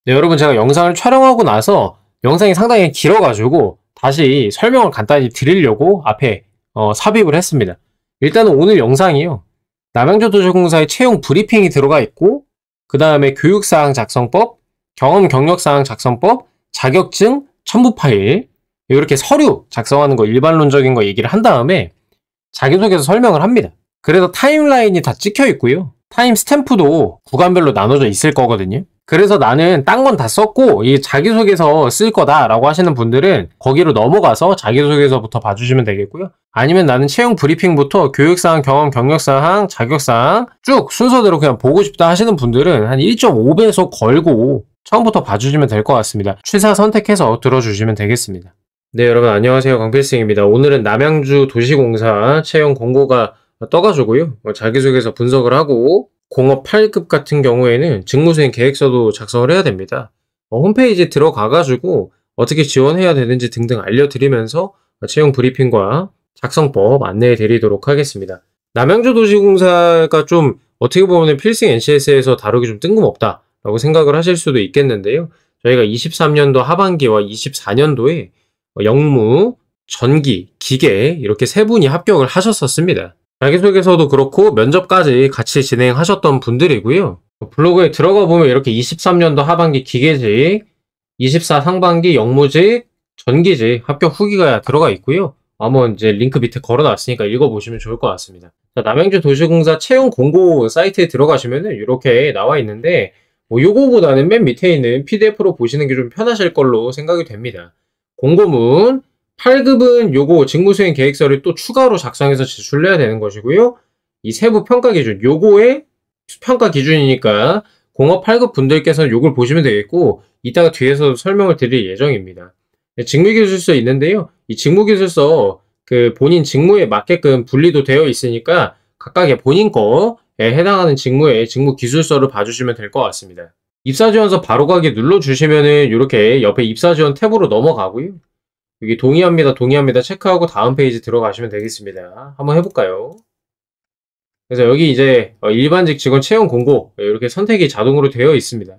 네, 여러분 제가 영상을 촬영하고 나서 영상이 상당히 길어가지고 다시 설명을 간단히 드리려고 앞에 삽입을 했습니다. 일단은 오늘 영상이요. 남양주도시공사의 채용 브리핑이 들어가 있고 그 다음에 교육사항 작성법, 경험 경력사항 작성법, 자격증, 첨부 파일 이렇게 서류 작성하는 거 일반론적인 거 얘기를 한 다음에 자기소개서 설명을 합니다. 그래서 타임라인이 다 찍혀 있고요. 타임 스탬프도 구간별로 나눠져 있을 거거든요. 그래서 나는 딴 건 다 썼고 이 자기소개서 쓸 거다라고 하시는 분들은 거기로 넘어가서 자기소개서부터 봐주시면 되겠고요. 아니면 나는 채용 브리핑부터 교육사항, 경험, 경력사항, 자격사항 쭉 순서대로 그냥 보고 싶다 하시는 분들은 한 1.5배속 걸고 처음부터 봐주시면 될 것 같습니다. 취사 선택해서 들어주시면 되겠습니다. 네, 여러분 안녕하세요. 강필승입니다. 오늘은 남양주 도시공사 채용 공고가 떠가지고요. 자기소개서 분석을 하고 공업 8급 같은 경우에는 직무수행 계획서도 작성을 해야 됩니다. 홈페이지에 들어가가지고 어떻게 지원해야 되는지 등등 알려드리면서 채용 브리핑과 작성법 안내해 드리도록 하겠습니다. 남양주도시공사가 좀 어떻게 보면 필승 NCS에서 다루기 좀 뜬금없다라고 생각을 하실 수도 있겠는데요. 저희가 23년도 하반기와 24년도에 영무, 전기, 기계 이렇게 세 분이 합격을 하셨었습니다. 자기소개서도 그렇고 면접까지 같이 진행하셨던 분들이고요. 블로그에 들어가 보면 이렇게 23년도 하반기 기계직, 24 상반기 영무직, 전기직 합격 후기가 들어가 있고요. 한번 이제 링크 밑에 걸어놨으니까 읽어보시면 좋을 것 같습니다. 자, 남양주 도시공사 채용 공고 사이트에 들어가시면은 이렇게 나와 있는데 요거보다는 맨 밑에 있는 PDF로 보시는 게 좀 편하실 걸로 생각이 됩니다. 공고문 8급은 요거 직무수행 계획서를 또 추가로 작성해서 제출해야 되는 것이고요. 이 세부 평가 기준, 요거의 평가 기준이니까 공업 8급 분들께서는 요걸 보시면 되겠고 이따가 뒤에서 설명을 드릴 예정입니다. 직무기술서 있는데요. 이 직무기술서 그 본인 직무에 맞게끔 분리도 되어 있으니까 각각의 본인 거에 해당하는 직무의 직무기술서를 봐주시면 될 것 같습니다. 입사지원서 바로가기 눌러주시면은 이렇게 옆에 입사지원 탭으로 넘어가고요. 여기 동의합니다, 동의합니다 체크하고 다음 페이지 들어가시면 되겠습니다. 한번 해볼까요? 그래서 여기 이제 일반직 직원 채용 공고 이렇게 선택이 자동으로 되어 있습니다.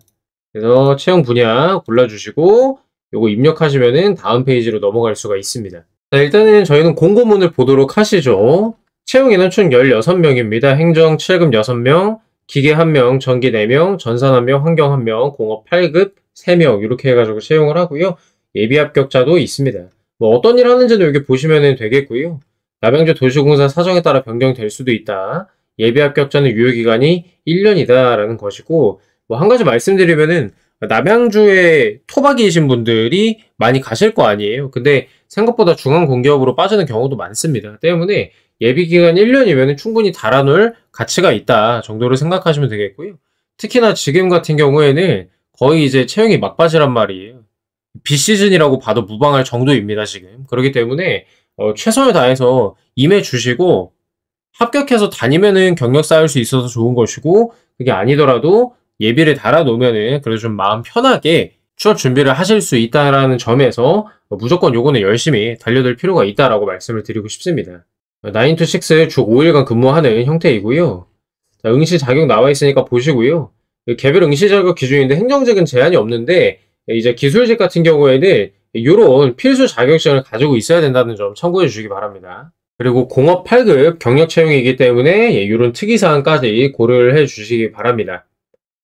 그래서 채용 분야 골라주시고 요거 입력하시면은 다음 페이지로 넘어갈 수가 있습니다. 자, 일단은 저희는 공고문을 보도록 하시죠. 채용 인원 총 16명입니다. 행정 7급 6명, 기계 1명, 전기 4명, 전산 1명, 환경 1명, 공업 8급 3명 이렇게 해가지고 채용을 하고요. 예비 합격자도 있습니다. 뭐 어떤 일 하는지는 여기 보시면 되겠고요. 남양주 도시공사 사정에 따라 변경될 수도 있다. 예비 합격자는 유효기간이 1년이다 라는 것이고 뭐 한 가지 말씀드리면은 남양주에 토박이이신 분들이 많이 가실 거 아니에요. 근데 생각보다 중앙공기업으로 빠지는 경우도 많습니다. 때문에 예비기간 1년이면 충분히 달아놓을 가치가 있다 정도로 생각하시면 되겠고요. 특히나 지금 같은 경우에는 거의 이제 채용이 막바지란 말이에요. 비시즌이라고 봐도 무방할 정도입니다, 지금. 그렇기 때문에 최선을 다해서 임해주시고 합격해서 다니면은 경력 쌓을 수 있어서 좋은 것이고 그게 아니더라도 예비를 달아놓으면은 그래도 좀 마음 편하게 취업 준비를 하실 수 있다라는 점에서 무조건 요거는 열심히 달려들 필요가 있다라고 말씀을 드리고 싶습니다. 9to6 주 5일간 근무하는 형태이고요. 자, 응시 자격 나와 있으니까 보시고요. 개별 응시 자격 기준인데 행정직은 제한이 없는데 이제 기술직 같은 경우에는 이런 필수 자격증을 가지고 있어야 된다는 점 참고해 주시기 바랍니다. 그리고 공업 8급 경력 채용이기 때문에 이런 특이사항까지 고려를 해 주시기 바랍니다.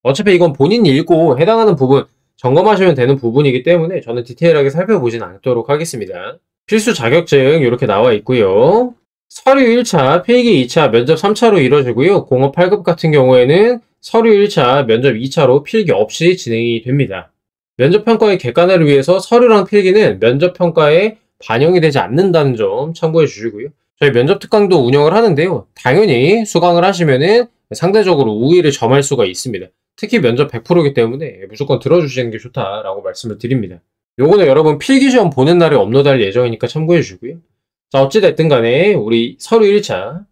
어차피 이건 본인이 읽고 해당하는 부분 점검하시면 되는 부분이기 때문에 저는 디테일하게 살펴보진 않도록 하겠습니다. 필수 자격증 이렇게 나와 있고요. 서류 1차, 필기 2차, 면접 3차로 이루어지고요. 공업 8급 같은 경우에는 서류 1차, 면접 2차로 필기 없이 진행이 됩니다. 면접평가의 객관화를 위해서 서류랑 필기는 면접평가에 반영이 되지 않는다는 점 참고해 주시고요. 저희 면접특강도 운영을 하는데요. 당연히 수강을 하시면은 상대적으로 우위를 점할 수가 있습니다. 특히 면접 100%이기 때문에 무조건 들어주시는 게 좋다라고 말씀을 드립니다. 요거는 여러분 필기시험 보는 날에 업로드할 예정이니까 참고해 주시고요. 자, 어찌됐든 간에 우리 서류 1차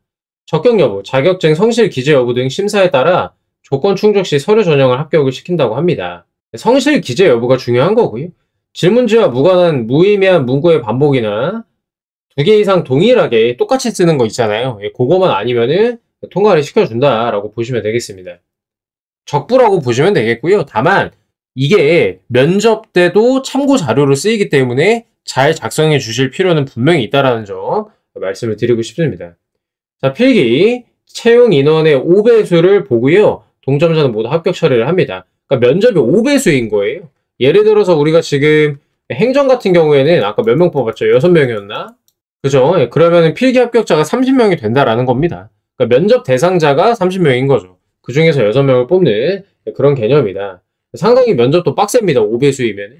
적격 여부, 자격증 성실 기재 여부 등 심사에 따라 조건 충족 시 서류 전형을 합격을 시킨다고 합니다. 성실 기재 여부가 중요한 거고요. 질문지와 무관한 무의미한 문구의 반복이나 2개 이상 동일하게 똑같이 쓰는 거 있잖아요. 그거만 아니면은 통과를 시켜준다라고 보시면 되겠습니다. 적부라고 보시면 되겠고요. 다만 이게 면접 때도 참고 자료로 쓰이기 때문에 잘 작성해 주실 필요는 분명히 있다는 점 말씀을 드리고 싶습니다. 자, 필기. 채용 인원의 5배수를 보고요. 동점자는 모두 합격 처리를 합니다. 그러니까 면접이 5배수인 거예요. 예를 들어서 우리가 지금 행정 같은 경우에는 아까 몇 명 뽑았죠? 6명이었나? 그죠? 그러면 필기 합격자가 30명이 된다라는 겁니다. 그러니까 면접 대상자가 30명인 거죠. 그 중에서 6명을 뽑는 그런 개념이다. 상당히 면접도 빡셉니다. 5배수이면.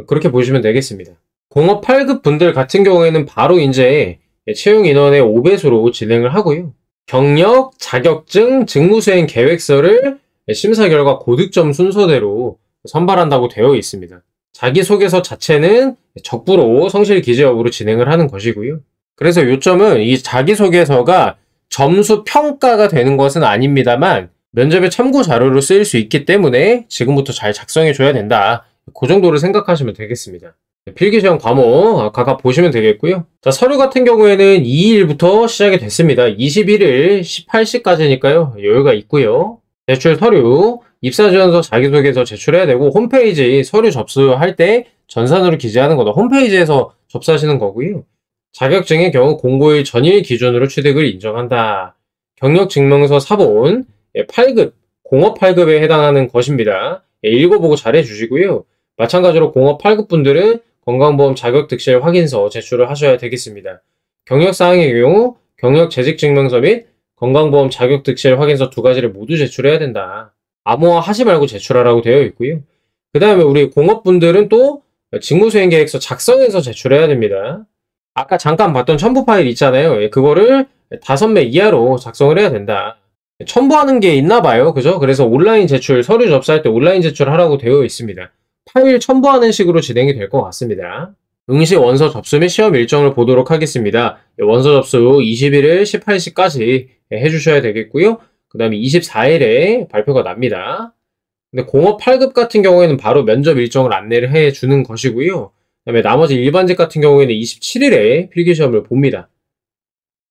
그렇게 보시면 되겠습니다. 공업 8급 분들 같은 경우에는 바로 이제 채용 인원의 5배수로 진행을 하고요. 경력, 자격증, 직무수행 계획서를 심사 결과 고득점 순서대로 선발한다고 되어 있습니다. 자기소개서 자체는 적부로 성실 기재 여부로 진행을 하는 것이고요. 그래서 요점은 이 자기소개서가 점수 평가가 되는 것은 아닙니다만 면접에 참고 자료로 쓰일 수 있기 때문에 지금부터 잘 작성해 줘야 된다. 그 정도로 생각하시면 되겠습니다. 필기시험 과목 각각 보시면 되겠고요. 자, 서류 같은 경우에는 2일부터 시작이 됐습니다. 21일 18시까지니까요. 여유가 있고요. 제출 서류, 입사지원서, 자기소개서 제출해야 되고 홈페이지 서류 접수할 때 전산으로 기재하는 거다. 홈페이지에서 접수하시는 거고요. 자격증의 경우 공고일 전일 기준으로 취득을 인정한다. 경력증명서 사본 8급, 공업 8급에 해당하는 것입니다. 읽어보고 잘해 주시고요. 마찬가지로 공업 8급 분들은 건강보험 자격득실 확인서 제출을 하셔야 되겠습니다. 경력사항의 경우 경력재직증명서 및 건강보험 자격득실 확인서 두 가지를 모두 제출해야 된다. 암호화 하지 말고 제출하라고 되어 있고요. 그 다음에 우리 공업분들은 또 직무수행계획서 작성해서 제출해야 됩니다. 아까 잠깐 봤던 첨부 파일 있잖아요. 그거를 5매 이하로 작성을 해야 된다. 첨부하는 게 있나 봐요. 그죠? 그래서 온라인 제출, 서류 접수할 때 온라인 제출하라고 되어 있습니다. 파일 첨부하는 식으로 진행이 될 것 같습니다. 응시 원서 접수 및 시험 일정을 보도록 하겠습니다. 원서 접수 21일 18시까지 해주셔야 되겠고요. 그 다음에 24일에 발표가 납니다. 근데 공업 8급 같은 경우에는 바로 면접 일정을 안내를 해주는 것이고요. 그 다음에 나머지 일반직 같은 경우에는 27일에 필기시험을 봅니다.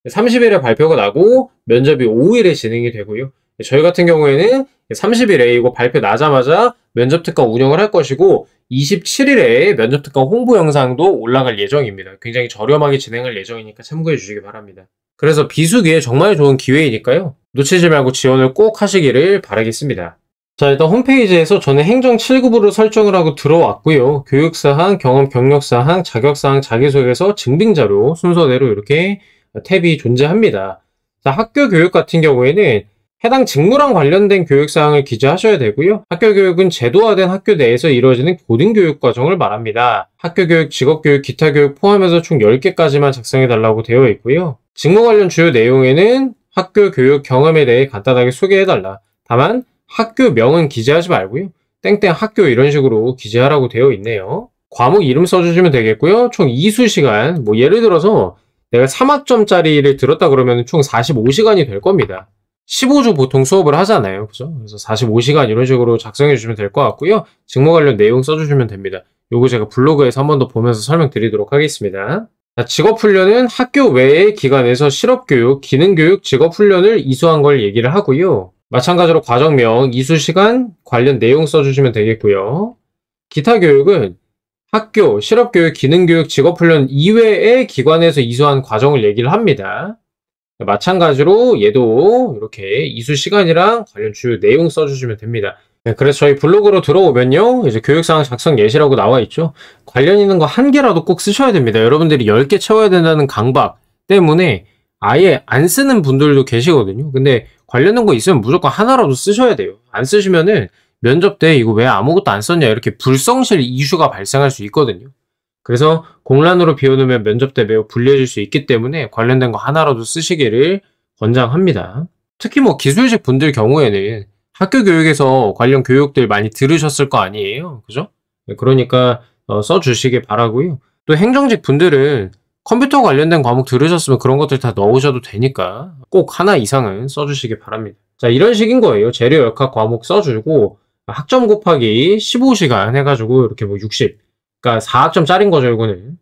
30일에 발표가 나고 면접이 5일에 진행이 되고요. 저희 같은 경우에는 30일에 이거 발표 나자마자 면접 특강 운영을 할 것이고 27일에 면접 특강 홍보 영상도 올라갈 예정입니다. 굉장히 저렴하게 진행할 예정이니까 참고해 주시기 바랍니다. 그래서 비수기에 정말 좋은 기회이니까요. 놓치지 말고 지원을 꼭 하시기를 바라겠습니다. 자, 일단 홈페이지에서 저는 행정 7급으로 설정을 하고 들어왔고요. 교육사항, 경험 경력사항, 자격사항, 자기소개서, 증빙자료 순서대로 이렇게 탭이 존재합니다. 자, 학교 교육 같은 경우에는 해당 직무랑 관련된 교육사항을 기재하셔야 되고요. 학교 교육은 제도화된 학교 내에서 이루어지는 고등교육 과정을 말합니다. 학교 교육, 직업교육, 기타 교육 포함해서 총 10개까지만 작성해달라고 되어 있고요. 직무 관련 주요 내용에는 학교 교육 경험에 대해 간단하게 소개해달라. 다만 학교명은 기재하지 말고요. 땡땡 학교 이런 식으로 기재하라고 되어 있네요. 과목 이름 써주시면 되겠고요. 총 이수시간, 뭐 예를 들어서 내가 3학점짜리를 들었다 그러면 총 45시간이 될 겁니다. 15주 보통 수업을 하잖아요. 그죠? 그래서 45시간 이런 식으로 작성해 주시면 될 것 같고요. 직무 관련 내용 써주시면 됩니다. 요거 제가 블로그에서 한 번 더 보면서 설명드리도록 하겠습니다. 자, 직업훈련은 학교 외의 기관에서 실업교육, 기능교육, 직업훈련을 이수한 걸 얘기를 하고요. 마찬가지로 과정명, 이수시간, 관련 내용 써주시면 되겠고요. 기타 교육은 학교, 실업교육, 기능교육, 직업훈련 이외의 기관에서 이수한 과정을 얘기를 합니다. 마찬가지로 얘도 이렇게 이수시간이랑 관련 주요 내용 써주시면 됩니다. 네, 그래서 저희 블로그로 들어오면요. 이제 교육사항 작성 예시라고 나와 있죠. 관련 있는 거 1개라도 꼭 쓰셔야 됩니다. 여러분들이 10개 채워야 된다는 강박 때문에 아예 안 쓰는 분들도 계시거든요. 근데 관련된 거 있으면 무조건 하나라도 쓰셔야 돼요. 안 쓰시면은 면접 때 이거 왜 아무것도 안 썼냐 이렇게 불성실 이슈가 발생할 수 있거든요. 그래서 공란으로 비워놓으면 면접 때 매우 불리해질 수 있기 때문에 관련된 거 하나라도 쓰시기를 권장합니다. 특히 뭐 기술직 분들 경우에는 학교 교육에서 관련 교육들 많이 들으셨을 거 아니에요. 그죠? 그러니까 써주시길 바라고요. 또 행정직 분들은 컴퓨터 관련된 과목 들으셨으면 그런 것들 다 넣으셔도 되니까 꼭 하나 이상은 써주시길 바랍니다. 자, 이런 식인 거예요. 재료 역학 과목 써주고 학점 곱하기 15시간 해가지고 이렇게 뭐 60. 그러니까 4학점짜리인 거죠, 이거는.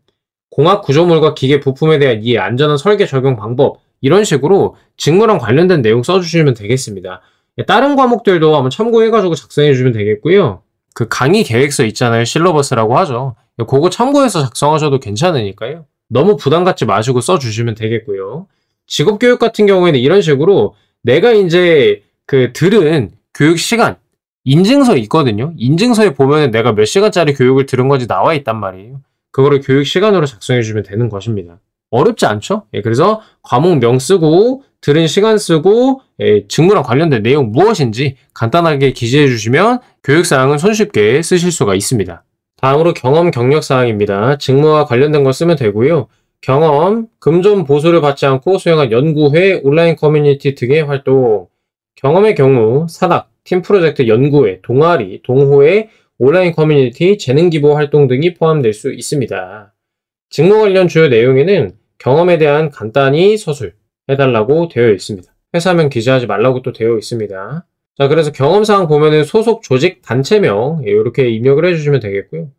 공학 구조물과 기계 부품에 대한 이해, 안전한 설계 적용 방법 이런 식으로 직무랑 관련된 내용 써주시면 되겠습니다. 다른 과목들도 한번 참고해가지고 작성해주시면 되겠고요. 그 강의 계획서 있잖아요. 실러버스라고 하죠. 그거 참고해서 작성하셔도 괜찮으니까요. 너무 부담 갖지 마시고 써주시면 되겠고요. 직업교육 같은 경우에는 이런 식으로 내가 이제 그 들은 교육 시간, 인증서 있거든요. 인증서에 보면은 내가 몇 시간짜리 교육을 들은 건지 나와 있단 말이에요. 그거를 교육 시간으로 작성해주면 되는 것입니다. 어렵지 않죠? 예, 그래서 과목명 쓰고, 들은 시간 쓰고, 예, 직무랑 관련된 내용 무엇인지 간단하게 기재해 주시면 교육사항은 손쉽게 쓰실 수가 있습니다. 다음으로 경험 경력사항입니다. 직무와 관련된 거 쓰면 되고요. 경험, 금전 보수를 받지 않고 수행한 연구회, 온라인 커뮤니티 등의 활동. 경험의 경우 사닥, 팀 프로젝트 연구회, 동아리, 동호회, 온라인 커뮤니티, 재능기부 활동 등이 포함될 수 있습니다. 직무 관련 주요 내용에는 경험에 대한 간단히 서술해달라고 되어 있습니다. 회사명 기재하지 말라고 또 되어 있습니다. 자, 그래서 경험사항 보면은 소속 조직 단체명 이렇게 입력을 해주시면 되겠고요.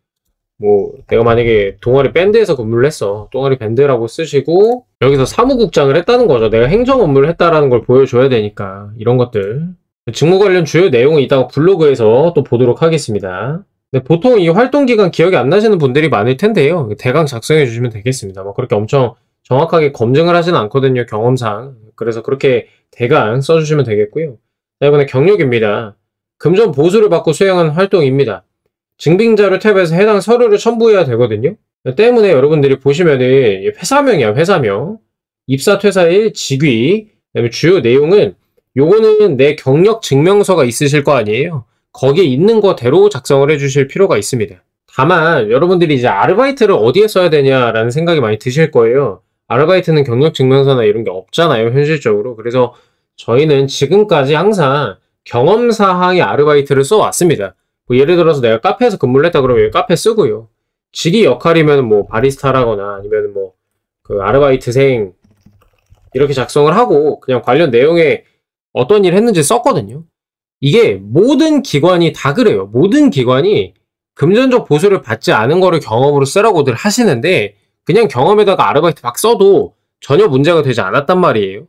뭐 내가 만약에 동아리 밴드에서 근무를 했어. 동아리 밴드라고 쓰시고 여기서 사무국장을 했다는 거죠. 내가 행정 업무를 했다라는 걸 보여줘야 되니까 이런 것들. 직무 관련 주요 내용은 이따가 블로그에서 또 보도록 하겠습니다. 근데 보통 이 활동기간 기억이 안 나시는 분들이 많을 텐데요. 대강 작성해 주시면 되겠습니다. 뭐 그렇게 엄청 정확하게 검증을 하지는 않거든요. 경험상. 그래서 그렇게 대강 써주시면 되겠고요. 자, 이번에 경력입니다. 금전 보수를 받고 수행한 활동입니다. 증빙자료 탭에서 해당 서류를 첨부해야 되거든요. 때문에 여러분들이 보시면은 회사명이야, 회사명. 입사, 퇴사일, 직위, 그다음에 주요 내용은 요거는 내 경력 증명서가 있으실 거 아니에요. 거기에 있는 거대로 작성을 해주실 필요가 있습니다. 다만 여러분들이 이제 아르바이트를 어디에 써야 되냐라는 생각이 많이 드실 거예요. 아르바이트는 경력 증명서나 이런 게 없잖아요, 현실적으로. 그래서 저희는 지금까지 항상 경험사항의 아르바이트를 써왔습니다. 뭐 예를 들어서 내가 카페에서 근무를 했다 그러면 여기 카페 쓰고요. 직위 역할이면 뭐 바리스타라거나 아니면 뭐 그 아르바이트생 이렇게 작성을 하고 그냥 관련 내용에 어떤 일 했는지 썼거든요. 이게 모든 기관이 다 그래요. 모든 기관이 금전적 보수를 받지 않은 거를 경험으로 쓰라고들 하시는데 그냥 경험에다가 아르바이트 막 써도 전혀 문제가 되지 않았단 말이에요.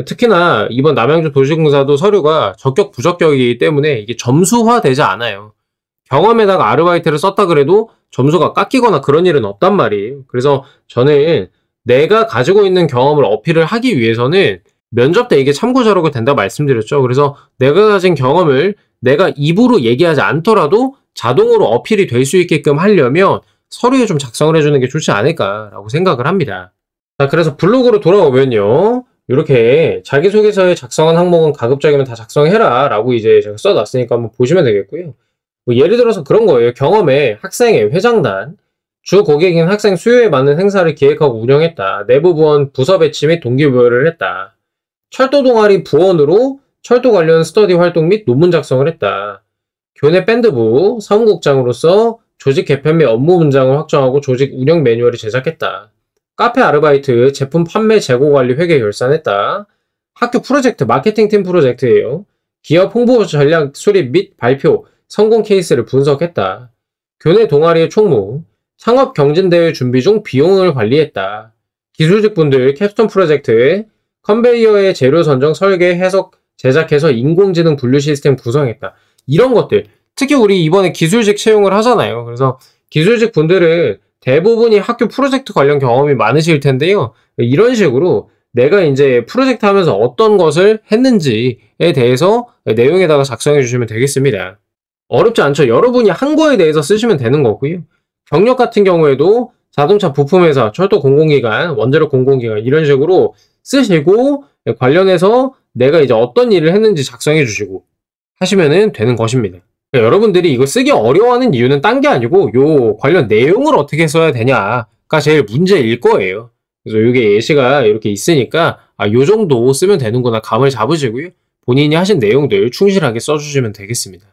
특히나 이번 남양주 도시공사도 서류가 적격 부적격이기 때문에 이게 점수화되지 않아요. 경험에다가 아르바이트를 썼다 그래도 점수가 깎이거나 그런 일은 없단 말이에요. 그래서 저는 내가 가지고 있는 경험을 어필을 하기 위해서는 면접 때 이게 참고 자료가 된다 말씀드렸죠. 그래서 내가 가진 경험을 내가 입으로 얘기하지 않더라도 자동으로 어필이 될 수 있게끔 하려면 서류에 좀 작성을 해주는 게 좋지 않을까라고 생각을 합니다. 자, 그래서 블로그로 돌아오면요. 이렇게 자기소개서에 작성한 항목은 가급적이면 다 작성해라 라고 이제 제가 써놨으니까 한번 보시면 되겠고요. 뭐 예를 들어서 그런 거예요. 경험에 학생의 회장단, 주 고객인 학생 수요에 맞는 행사를 기획하고 운영했다. 내부 부원 부서 배치 및 동기부여를 했다. 철도 동아리 부원으로 철도 관련 스터디 활동 및 논문 작성을 했다. 교내 밴드부 사무국장으로서 조직 개편 및 업무 분장을 확정하고 조직 운영 매뉴얼을 제작했다. 카페 아르바이트 제품 판매 재고 관리 회계 결산했다. 학교 프로젝트 마케팅팀 프로젝트예요. 기업 홍보 전략 수립 및 발표 성공 케이스를 분석했다. 교내 동아리의 총무 상업 경진대회 준비 중 비용을 관리했다. 기술직 분들 캡스톤 프로젝트에 컨베이어의 재료 선정, 설계, 해석, 제작해서 인공지능 분류 시스템 구성했다. 이런 것들. 특히 우리 이번에 기술직 채용을 하잖아요. 그래서 기술직 분들은 대부분이 학교 프로젝트 관련 경험이 많으실 텐데요. 이런 식으로 내가 이제 프로젝트 하면서 어떤 것을 했는지에 대해서 내용에다가 작성해 주시면 되겠습니다. 어렵지 않죠? 여러분이 한 거에 대해서 쓰시면 되는 거고요. 경력 같은 경우에도 자동차 부품회사, 철도 공공기관, 원자력 공공기관 이런 식으로 쓰시고 관련해서 내가 이제 어떤 일을 했는지 작성해 주시고 하시면 되는 것입니다. 그러니까 여러분들이 이거 쓰기 어려워하는 이유는 딴 게 아니고 요 관련 내용을 어떻게 써야 되냐가 제일 문제일 거예요. 그래서 이게 예시가 이렇게 있으니까 요 정도 쓰면 되는구나 감을 잡으시고요. 본인이 하신 내용들 충실하게 써주시면 되겠습니다.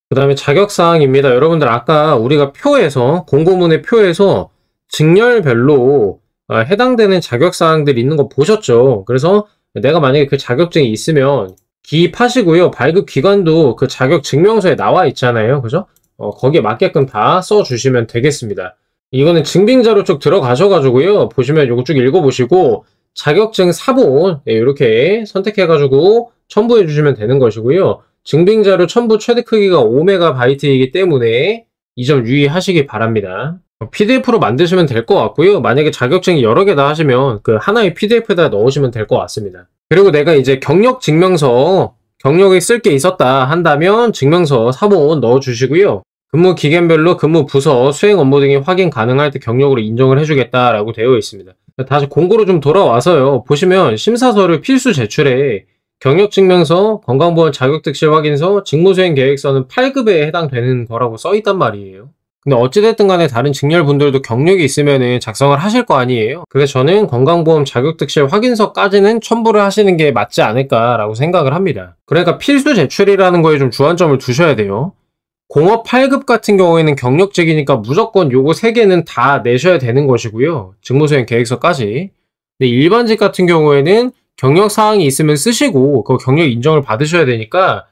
그 다음에 자격사항입니다. 여러분들 아까 우리가 표에서 공고문의 표에서 직렬별로 해당되는 자격사항들이 있는 거 보셨죠? 그래서 내가 만약에 그 자격증이 있으면 기입하시고요. 발급 기관도 그 자격 증명서에 나와 있잖아요. 그죠? 거기에 맞게끔 다 써주시면 되겠습니다. 이거는 증빙자료 쪽 들어가셔가지고요. 보시면 요거 쭉 읽어보시고 자격증 사본 이렇게 선택해가지고 첨부해 주시면 되는 것이고요. 증빙자료 첨부 최대 크기가 5MB이기 때문에 이 점 유의하시기 바랍니다. PDF로 만드시면 될 것 같고요. 만약에 자격증이 여러 개다 하시면 그 하나의 PDF에다 넣으시면 될 것 같습니다. 그리고 내가 이제 경력 증명서, 경력에 쓸 게 있었다 한다면 증명서 사본 넣어주시고요. 근무 기간별로 근무 부서, 수행 업무 등이 확인 가능할 때 경력으로 인정을 해주겠다라고 되어 있습니다. 다시 공고로 좀 돌아와서요. 보시면 심사서를 필수 제출해 경력증명서, 건강보험 자격특실 확인서, 직무수행 계획서는 8급에 해당되는 거라고 써있단 말이에요. 근데 어찌됐든 간에 다른 직렬분들도 경력이 있으면 작성을 하실 거 아니에요. 그래서 저는 건강보험 자격특실 확인서까지는 첨부를 하시는 게 맞지 않을까라고 생각을 합니다. 그러니까 필수 제출이라는 거에 좀 주안점을 두셔야 돼요. 공업 8급 같은 경우에는 경력직이니까 무조건 요거 3개는 다 내셔야 되는 것이고요. 직무수행 계획서까지. 근데 일반직 같은 경우에는 경력사항이 있으면 쓰시고 그 경력 인정을 받으셔야 되니까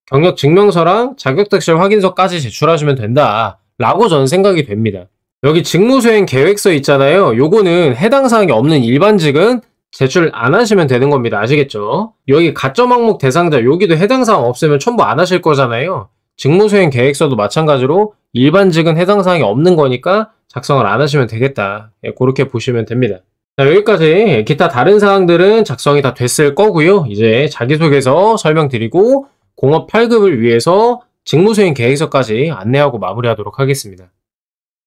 경력증명서랑 자격특실 확인서까지 제출하시면 된다 라고 저는 생각이 됩니다. 여기 직무수행 계획서 있잖아요. 요거는 해당 사항이 없는 일반직은 제출 안 하시면 되는 겁니다. 아시겠죠? 여기 가점 항목 대상자 여기도 해당 사항 없으면 첨부 안 하실 거잖아요. 직무수행 계획서도 마찬가지로 일반직은 해당 사항이 없는 거니까 작성을 안 하시면 되겠다. 그렇게 보시면 됩니다. 자, 여기까지 기타 다른 사항들은 작성이 다 됐을 거고요. 이제 자기소개서 설명드리고 공업 8급을 위해서 직무수행 계획서까지 안내하고 마무리하도록 하겠습니다.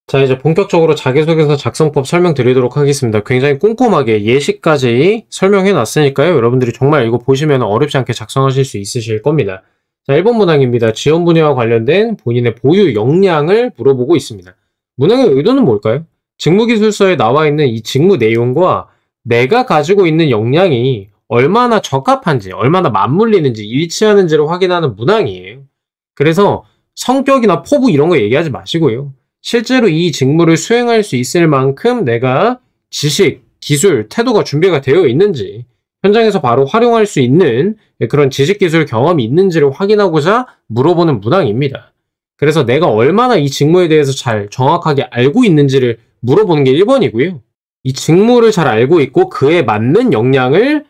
자, 이제 본격적으로 자기소개서 작성법 설명드리도록 하겠습니다. 굉장히 꼼꼼하게 예시까지 설명해 놨으니까요. 여러분들이 정말 이거 보시면 어렵지 않게 작성하실 수 있으실 겁니다. 자, 1번 문항입니다. 지원 분야와 관련된 본인의 보유 역량을 물어보고 있습니다. 문항의 의도는 뭘까요? 직무기술서에 나와 있는 이 직무 내용과 내가 가지고 있는 역량이 얼마나 적합한지, 얼마나 맞물리는지, 일치하는지를 확인하는 문항이에요. 그래서 성격이나 포부 이런 거 얘기하지 마시고요. 실제로 이 직무를 수행할 수 있을 만큼 내가 지식, 기술, 태도가 준비가 되어 있는지, 현장에서 바로 활용할 수 있는 그런 지식, 기술, 경험이 있는지를 확인하고자 물어보는 문항입니다. 그래서 내가 얼마나 이 직무에 대해서 잘 정확하게 알고 있는지를 물어보는 게 1번이고요. 이 직무를 잘 알고 있고 그에 맞는 역량을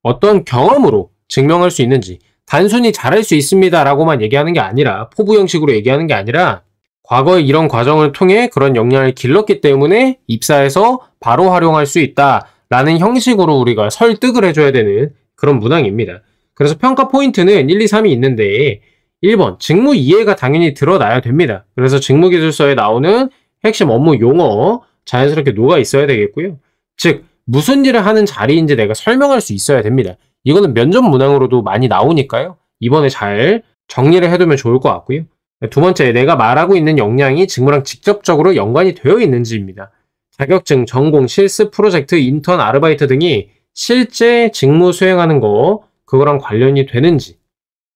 어떤 경험으로 증명할 수 있는지, 단순히 잘할 수 있습니다 라고만 얘기하는 게 아니라, 포부 형식으로 얘기하는 게 아니라 과거에 이런 과정을 통해 그런 역량을 길렀기 때문에 입사해서 바로 활용할 수 있다 라는 형식으로 우리가 설득을 해줘야 되는 그런 문항입니다. 그래서 평가 포인트는 1, 2, 3이 있는데 1번, 직무 이해가 당연히 드러나야 됩니다. 그래서 직무기술서에 나오는 핵심 업무 용어 자연스럽게 녹아 있어야 되겠고요. 즉 무슨 일을 하는 자리인지 내가 설명할 수 있어야 됩니다. 이거는 면접 문항으로도 많이 나오니까요. 이번에 잘 정리를 해두면 좋을 것 같고요. 두 번째, 내가 말하고 있는 역량이 직무랑 직접적으로 연관이 되어 있는지입니다. 자격증, 전공, 실습, 프로젝트, 인턴, 아르바이트 등이 실제 직무 수행하는 거, 그거랑 관련이 되는지,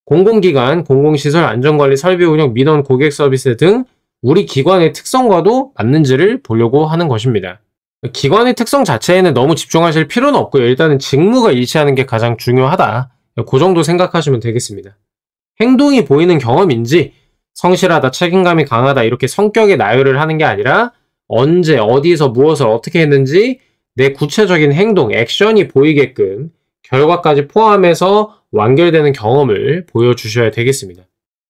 공공기관, 공공시설, 안전관리, 설비 운영, 민원, 고객 서비스 등 우리 기관의 특성과도 맞는지를 보려고 하는 것입니다. 기관의 특성 자체에는 너무 집중하실 필요는 없고요. 일단은 직무가 일치하는 게 가장 중요하다. 그 정도 생각하시면 되겠습니다. 행동이 보이는 경험인지 성실하다, 책임감이 강하다 이렇게 성격에 나열을 하는 게 아니라 언제, 어디서, 무엇을 어떻게 했는지 내 구체적인 행동, 액션이 보이게끔 결과까지 포함해서 완결되는 경험을 보여주셔야 되겠습니다.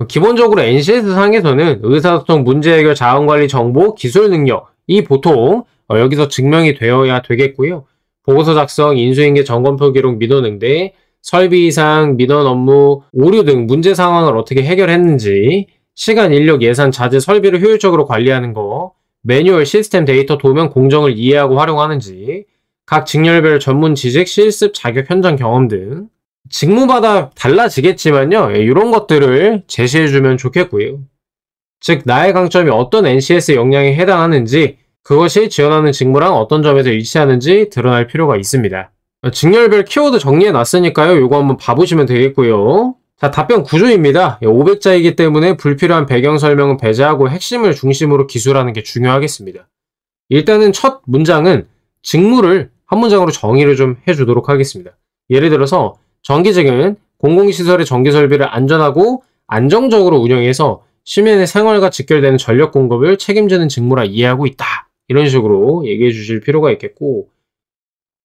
기본적으로 NCS 상에서는 의사소통, 문제해결, 자원관리, 정보, 기술 능력이 보통 여기서 증명이 되어야 되겠고요. 보고서 작성, 인수인계, 점검표 기록, 민원 응대, 설비 이상, 민원 업무, 오류 등 문제 상황을 어떻게 해결했는지, 시간, 인력, 예산, 자재, 설비를 효율적으로 관리하는 거, 매뉴얼, 시스템, 데이터, 도면, 공정을 이해하고 활용하는지, 각 직렬별 전문 지식, 실습, 자격, 현장 경험 등 직무마다 달라지겠지만요. 이런 것들을 제시해주면 좋겠고요. 즉 나의 강점이 어떤 NCS 역량에 해당하는지, 그것이 지원하는 직무랑 어떤 점에서 일치하는지 드러날 필요가 있습니다. 직렬별 키워드 정리해놨으니까요. 요거 한번 봐보시면 되겠고요. 자, 답변 구조입니다. 500자이기 때문에 불필요한 배경 설명은 배제하고 핵심을 중심으로 기술하는 게 중요하겠습니다. 일단은 첫 문장은 직무를 한 문장으로 정의를 좀 해주도록 하겠습니다. 예를 들어서 전기직은 공공시설의 전기설비를 안전하고 안정적으로 운영해서 시민의 생활과 직결되는 전력 공급을 책임지는 직무라 이해하고 있다. 이런 식으로 얘기해 주실 필요가 있겠고,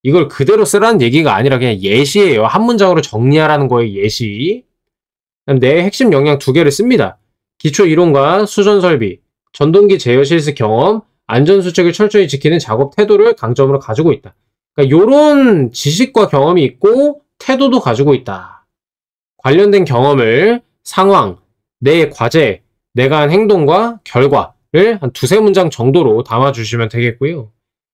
이걸 그대로 쓰라는 얘기가 아니라 그냥 예시예요. 한 문장으로 정리하라는 거예요. 예시. 내 핵심 역량 2개를 씁니다. 기초 이론과 수전 설비, 전동기 제어 실습 경험, 안전수칙을 철저히 지키는 작업 태도를 강점으로 가지고 있다. 그러니까 요런 지식과 경험이 있고 태도도 가지고 있다. 관련된 경험을 상황, 내 과제, 내가 한 행동과 결과를 한 2-3문장 정도로 담아주시면 되겠고요.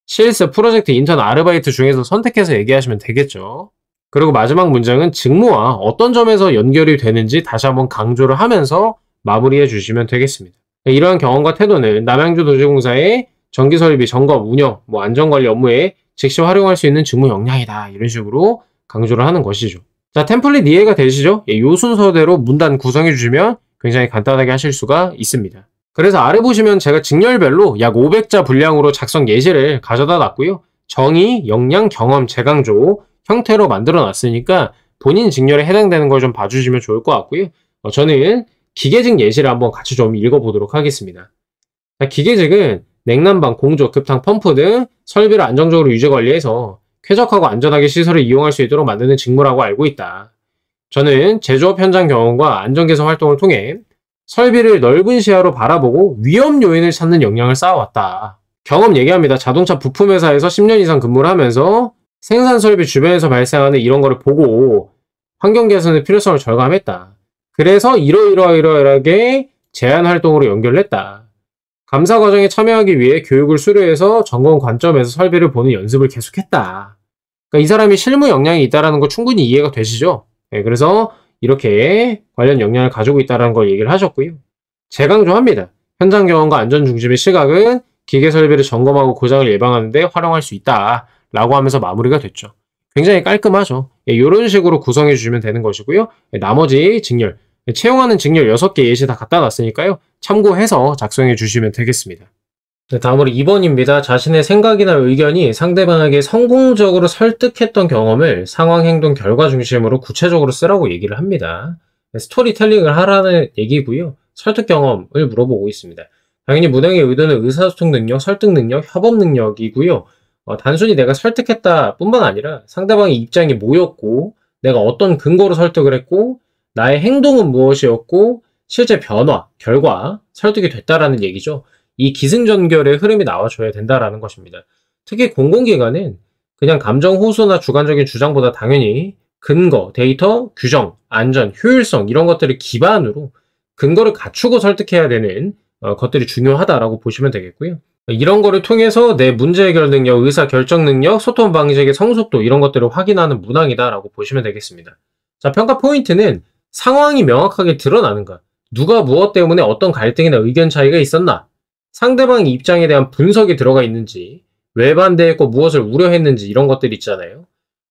실습, 프로젝트, 인턴, 아르바이트 중에서 선택해서 얘기하시면 되겠죠. 그리고 마지막 문장은 직무와 어떤 점에서 연결이 되는지 다시 한번 강조를 하면서 마무리해 주시면 되겠습니다. 이러한 경험과 태도는 남양주 도시공사의 전기설비, 점검, 운영, 안전관리 업무에 즉시 활용할 수 있는 직무 역량이다. 이런 식으로 강조를 하는 것이죠. 자, 템플릿 이해가 되시죠? 요 순서대로 문단 구성해 주시면 굉장히 간단하게 하실 수가 있습니다. 그래서 아래 보시면 제가 직렬별로 약 500자 분량으로 작성 예시를 가져다 놨고요. 정의, 역량, 경험, 재강조 형태로 만들어 놨으니까 본인 직렬에 해당되는 걸 좀 봐주시면 좋을 것 같고요. 저는 기계직 예시를 한번 같이 좀 읽어보도록 하겠습니다. 자, 기계직은 냉난방, 공조, 급탕, 펌프 등 설비를 안정적으로 유지관리해서 쾌적하고 안전하게 시설을 이용할 수 있도록 만드는 직무라고 알고 있다. 저는 제조업 현장 경험과 안전개선 활동을 통해 설비를 넓은 시야로 바라보고 위험 요인을 찾는 역량을 쌓아왔다. 경험 얘기합니다. 자동차 부품회사에서 10년 이상 근무를 하면서 생산 설비 주변에서 발생하는 이런 거를 보고 환경 개선의 필요성을 절감했다. 그래서 이러이러하게 제안 활동으로 연결했다. 감사 과정에 참여하기 위해 교육을 수료해서 점검 관점에서 설비를 보는 연습을 계속했다. 그러니까 이 사람이 실무 역량이 있다는 거 충분히 이해가 되시죠? 네, 그래서 이렇게 관련 역량을 가지고 있다는 걸 얘기를 하셨고요. 재강조합니다. 현장 경험과 안전 중심의 시각은 기계 설비를 점검하고 고장을 예방하는 데 활용할 수 있다. 라고 하면서 마무리가 됐죠. 굉장히 깔끔하죠. 이런 식으로 구성해 주시면 되는 것이고요. 나머지 직렬, 채용하는 직렬 6개 예시 다 갖다 놨으니까요. 참고해서 작성해 주시면 되겠습니다. 네, 다음으로 2번입니다. 자신의 생각이나 의견이 상대방에게 성공적으로 설득했던 경험을 상황, 행동, 결과 중심으로 구체적으로 쓰라고 얘기를 합니다. 스토리텔링을 하라는 얘기고요. 설득 경험을 물어보고 있습니다. 당연히 문항의 의도는 의사소통 능력, 설득 능력, 협업 능력이고요. 단순히 내가 설득했다 뿐만 아니라 상대방의 입장이 뭐였고 내가 어떤 근거로 설득을 했고 나의 행동은 무엇이었고 실제 변화, 결과, 설득이 됐다라는 얘기죠. 이 기승전결의 흐름이 나와줘야 된다라는 것입니다. 특히 공공기관은 그냥 감정 호소나 주관적인 주장보다 당연히 근거, 데이터, 규정, 안전, 효율성 이런 것들을 기반으로 근거를 갖추고 설득해야 되는 것들이 중요하다라고 보시면 되겠고요. 이런 거를 통해서 내 문제 해결 능력, 의사 결정 능력, 소통 방식의 성숙도 이런 것들을 확인하는 문항이다라고 보시면 되겠습니다. 자, 평가 포인트는 상황이 명확하게 드러나는가, 누가 무엇 때문에 어떤 갈등이나 의견 차이가 있었나, 상대방의 입장에 대한 분석이 들어가 있는지, 왜 반대했고 무엇을 우려했는지 이런 것들이 있잖아요.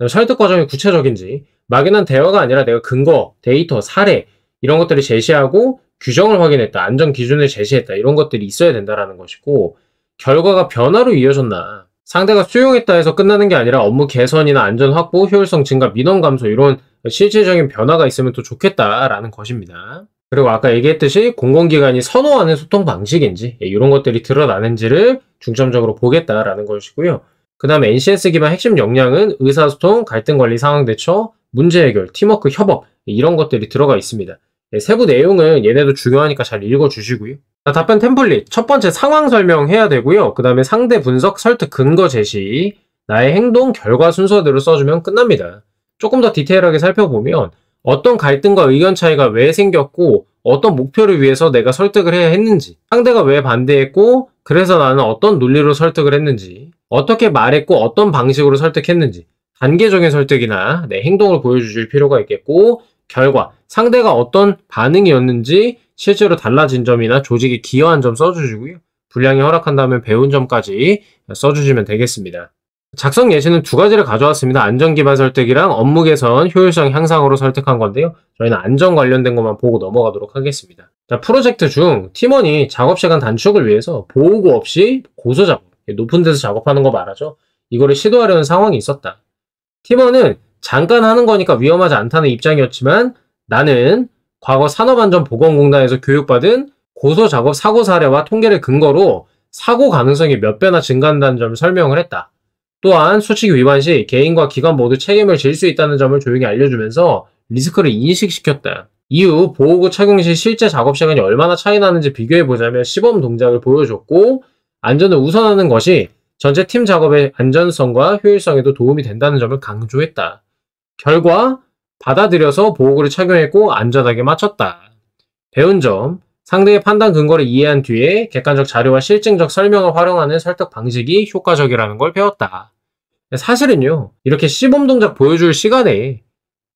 설득 과정이 구체적인지, 막연한 대화가 아니라 내가 근거, 데이터, 사례 이런 것들을 제시하고 규정을 확인했다, 안전 기준을 제시했다 이런 것들이 있어야 된다라는 것이고, 결과가 변화로 이어졌나, 상대가 수용했다 해서 끝나는 게 아니라 업무 개선이나 안전 확보, 효율성 증가, 민원 감소 이런 실질적인 변화가 있으면 또 좋겠다라는 것입니다. 그리고 아까 얘기했듯이 공공기관이 선호하는 소통 방식인지 이런 것들이 드러나는지를 중점적으로 보겠다라는 것이고요. 그 다음에 NCS 기반 핵심 역량은 의사소통, 갈등관리, 상황대처, 문제해결, 팀워크, 협업 이런 것들이 들어가 있습니다. 세부 내용은 얘네도 중요하니까 잘 읽어주시고요. 답변 템플릿, 첫 번째 상황 설명해야 되고요. 그 다음에 상대 분석, 설득, 근거 제시, 나의 행동, 결과 순서대로 써주면 끝납니다. 조금 더 디테일하게 살펴보면 어떤 갈등과 의견 차이가 왜 생겼고 어떤 목표를 위해서 내가 설득을 해야 했는지, 상대가 왜 반대했고 그래서 나는 어떤 논리로 설득을 했는지, 어떻게 말했고 어떤 방식으로 설득했는지, 단계적인 설득이나 내 행동을 보여주실 필요가 있겠고, 결과, 상대가 어떤 반응이었는지 실제로 달라진 점이나 조직에 기여한 점 써주시고요. 분량이 허락한다면 배운 점까지 써주시면 되겠습니다. 작성 예시는 2가지를 가져왔습니다. 안전 기반 설득이랑 업무 개선, 효율성 향상으로 설득한 건데요. 저희는 안전 관련된 것만 보고 넘어가도록 하겠습니다. 자, 프로젝트 중 팀원이 작업시간 단축을 위해서 보호구 없이 고소 작업, 높은 데서 작업하는 거 말하죠. 이거를 시도하려는 상황이 있었다. 팀원은 잠깐 하는 거니까 위험하지 않다는 입장이었지만 나는 과거 산업안전보건공단에서 교육받은 고소작업 사고 사례와 통계를 근거로 사고 가능성이 몇 배나 증가한다는 점을 설명을 했다. 또한 수칙 위반 시 개인과 기관 모두 책임을 질 수 있다는 점을 조용히 알려주면서 리스크를 인식시켰다. 이후 보호구 착용 시 실제 작업 시간이 얼마나 차이 나는지 비교해보자며 시범 동작을 보여줬고 안전을 우선하는 것이 전체 팀 작업의 안전성과 효율성에도 도움이 된다는 점을 강조했다. 결과 받아들여서 보호구를 착용했고 안전하게 마쳤다. 배운 점, 상대의 판단 근거를 이해한 뒤에 객관적 자료와 실증적 설명을 활용하는 설득 방식이 효과적이라는 걸 배웠다. 사실은요, 이렇게 시범 동작 보여줄 시간에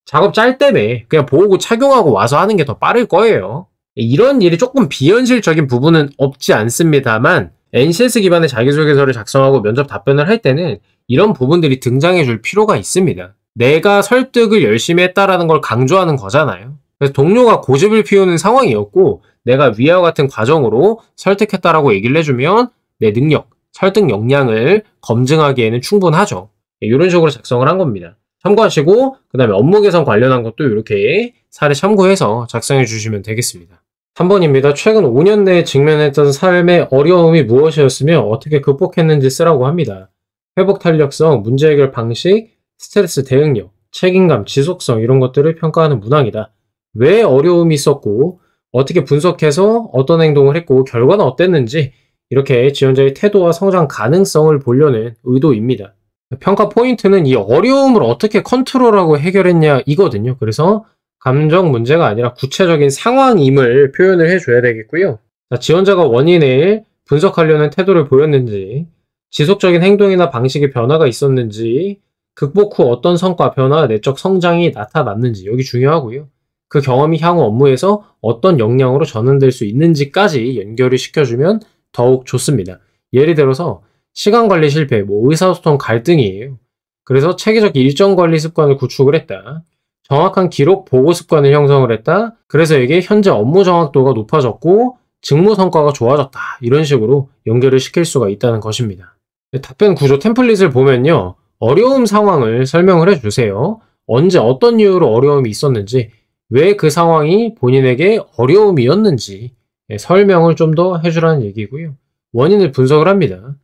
작업 짤 때문에 그냥 보호구 착용하고 와서 하는 게 더 빠를 거예요. 이런 일이 조금 비현실적인 부분은 없지 않습니다만 NCS 기반의 자기소개서를 작성하고 면접 답변을 할 때는 이런 부분들이 등장해 줄 필요가 있습니다. 내가 설득을 열심히 했다라는 걸 강조하는 거잖아요. 그래서 동료가 고집을 피우는 상황이었고 내가 위와 같은 과정으로 설득했다라고 얘기를 해주면 내 능력, 설득 역량을 검증하기에는 충분하죠. 이런 식으로 작성을 한 겁니다. 참고하시고 그 다음에 업무 개선 관련한 것도 이렇게 사례 참고해서 작성해 주시면 되겠습니다. 3번입니다. 최근 5년 내에 직면했던 삶의 어려움이 무엇이었으며 어떻게 극복했는지 쓰라고 합니다. 회복 탄력성, 문제 해결 방식, 스트레스 대응력, 책임감, 지속성 이런 것들을 평가하는 문항이다. 왜 어려움이 있었고 어떻게 분석해서 어떤 행동을 했고 결과는 어땠는지 이렇게 지원자의 태도와 성장 가능성을 보려는 의도입니다. 평가 포인트는 이 어려움을 어떻게 컨트롤하고 해결했냐 이거든요. 그래서 감정 문제가 아니라 구체적인 상황임을 표현을 해줘야 되겠고요. 지원자가 원인을 분석하려는 태도를 보였는지, 지속적인 행동이나 방식의 변화가 있었는지, 극복 후 어떤 성과, 변화, 내적 성장이 나타났는지 여기 중요하고요. 그 경험이 향후 업무에서 어떤 역량으로 전환될 수 있는지까지 연결을 시켜주면 더욱 좋습니다. 예를 들어서 시간관리 실패, 의사소통 갈등이에요. 그래서 체계적 일정 관리 습관을 구축을 했다. 정확한 기록 보고 습관을 형성을 했다. 그래서 이게 현재 업무 정확도가 높아졌고 직무 성과가 좋아졌다. 이런 식으로 연결을 시킬 수가 있다는 것입니다. 답변 구조 템플릿을 보면요. 어려움 상황을 설명을 해주세요. 언제 어떤 이유로 어려움이 있었는지, 왜 그 상황이 본인에게 어려움이었는지 설명을 좀 더 해주라는 얘기고요. 원인을 분석을 합니다.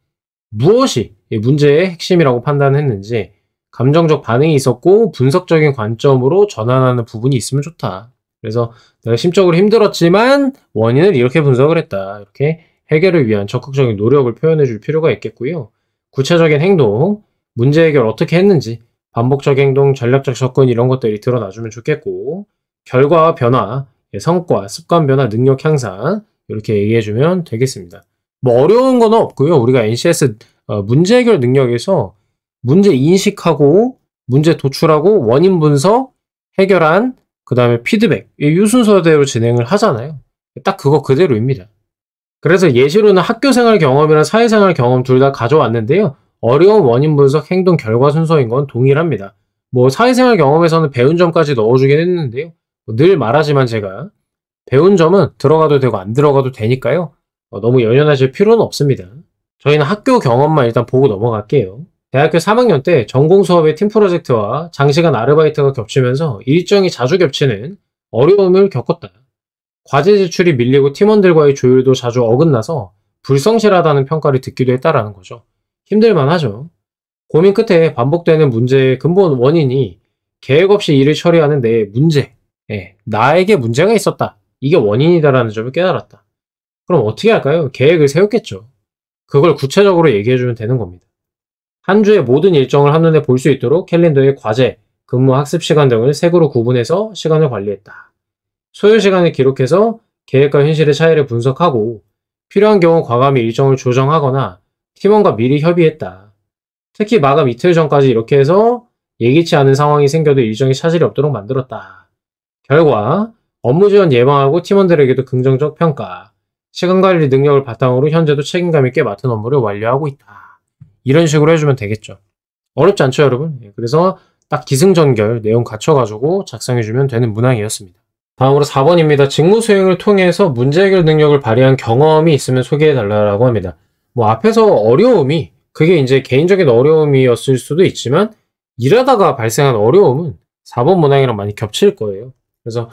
무엇이 문제의 핵심이라고 판단했는지, 감정적 반응이 있었고 분석적인 관점으로 전환하는 부분이 있으면 좋다. 그래서 내가 심적으로 힘들었지만 원인을 이렇게 분석을 했다. 이렇게 해결을 위한 적극적인 노력을 표현해 줄 필요가 있겠고요. 구체적인 행동, 문제 해결 어떻게 했는지, 반복적 행동, 전략적 접근 이런 것들이 드러나주면 좋겠고, 결과와 변화, 성과, 습관 변화, 능력 향상 이렇게 얘기해주면 되겠습니다. 뭐 어려운 건 없고요. 우리가 NCS 문제 해결 능력에서 문제 인식하고 문제 도출하고 원인 분석, 해결한, 그 다음에 피드백 이 순서대로 진행을 하잖아요. 딱 그거 그대로입니다. 그래서 예시로는 학교생활 경험이랑 사회생활 경험 둘 다 가져왔는데요. 어려운 원인 분석, 행동, 결과 순서인 건 동일합니다. 뭐 사회생활 경험에서는 배운 점까지 넣어주긴 했는데요. 늘 말하지만 제가 배운 점은 들어가도 되고 안 들어가도 되니까요. 너무 연연하실 필요는 없습니다. 저희는 학교 경험만 일단 보고 넘어갈게요. 대학교 3학년 때 전공 수업의 팀 프로젝트와 장시간 아르바이트가 겹치면서 일정이 자주 겹치는 어려움을 겪었다. 과제 제출이 밀리고 팀원들과의 조율도 자주 어긋나서 불성실하다는 평가를 듣기도 했다라는 거죠. 힘들만 하죠. 고민 끝에 반복되는 문제의 근본 원인이 계획 없이 일을 처리하는 내 문제, 나에게 문제가 있었다. 이게 원인이다라는 점을 깨달았다. 그럼 어떻게 할까요? 계획을 세웠겠죠. 그걸 구체적으로 얘기해주면 되는 겁니다. 한 주의 모든 일정을 한눈에 볼 수 있도록 캘린더에 과제, 근무, 학습 시간 등을 색으로 구분해서 시간을 관리했다. 소요 시간을 기록해서 계획과 현실의 차이를 분석하고 필요한 경우 과감히 일정을 조정하거나 팀원과 미리 협의했다. 특히 마감 이틀 전까지 이렇게 해서 예기치 않은 상황이 생겨도 일정에 차질이 없도록 만들었다. 결과 업무 지원 예방하고 팀원들에게도 긍정적 평가, 시간관리 능력을 바탕으로 현재도 책임감 있게 맡은 업무를 완료하고 있다. 이런 식으로 해주면 되겠죠. 어렵지 않죠, 여러분? 그래서 딱 기승전결 내용 갖춰가지고 작성해주면 되는 문항이었습니다. 다음으로 4번입니다. 직무 수행을 통해서 문제 해결 능력을 발휘한 경험이 있으면 소개해달라고 합니다. 뭐 앞에서 어려움이 그게 이제 개인적인 어려움이었을 수도 있지만 일하다가 발생한 어려움은 4번 문항이랑 많이 겹칠 거예요. 그래서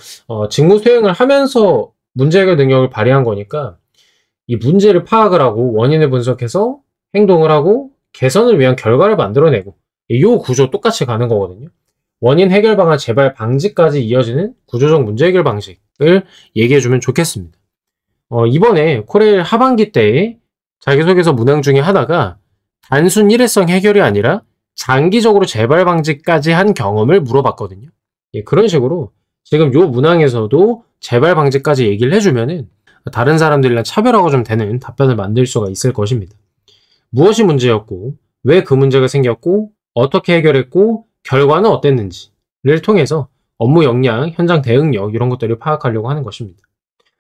직무 수행을 하면서 문제 해결 능력을 발휘한 거니까 이 문제를 파악을 하고 원인을 분석해서 행동을 하고 개선을 위한 결과를 만들어내고 이 구조 똑같이 가는 거거든요. 원인 해결 방안 재발 방지까지 이어지는 구조적 문제 해결 방식을 얘기해주면 좋겠습니다. 이번에 코레일 하반기 때 자기소개서 문항 중에 하나가 단순 일회성 해결이 아니라 장기적으로 재발 방지까지 한 경험을 물어봤거든요. 예, 그런 식으로 지금 요 문항에서도 재발 방지까지 얘기를 해주면은 다른 사람들이랑 차별화가 좀 되는 답변을 만들 수가 있을 것입니다. 무엇이 문제였고, 왜 그 문제가 생겼고, 어떻게 해결했고, 결과는 어땠는지를 통해서 업무 역량, 현장 대응력 이런 것들을 파악하려고 하는 것입니다.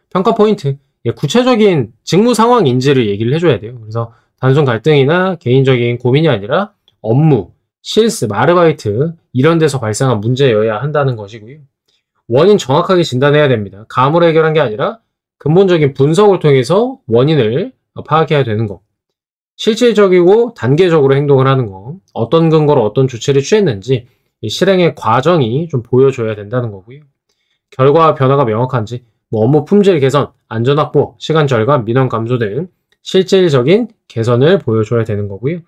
평가 포인트, 예, 구체적인 직무 상황 인지를 얘기를 해줘야 돼요. 그래서 단순 갈등이나 개인적인 고민이 아니라 업무, 실습, 아르바이트 이런 데서 발생한 문제여야 한다는 것이고요. 원인 정확하게 진단해야 됩니다. 감으로 해결한 게 아니라 근본적인 분석을 통해서 원인을 파악해야 되는 거. 실질적이고 단계적으로 행동을 하는 거. 어떤 근거로 어떤 조치를 취했는지 실행의 과정이 좀 보여줘야 된다는 거고요. 결과 변화가 명확한지 업무 품질 개선, 안전 확보, 시간 절감, 민원 감소 등 실질적인 개선을 보여줘야 되는 거고요.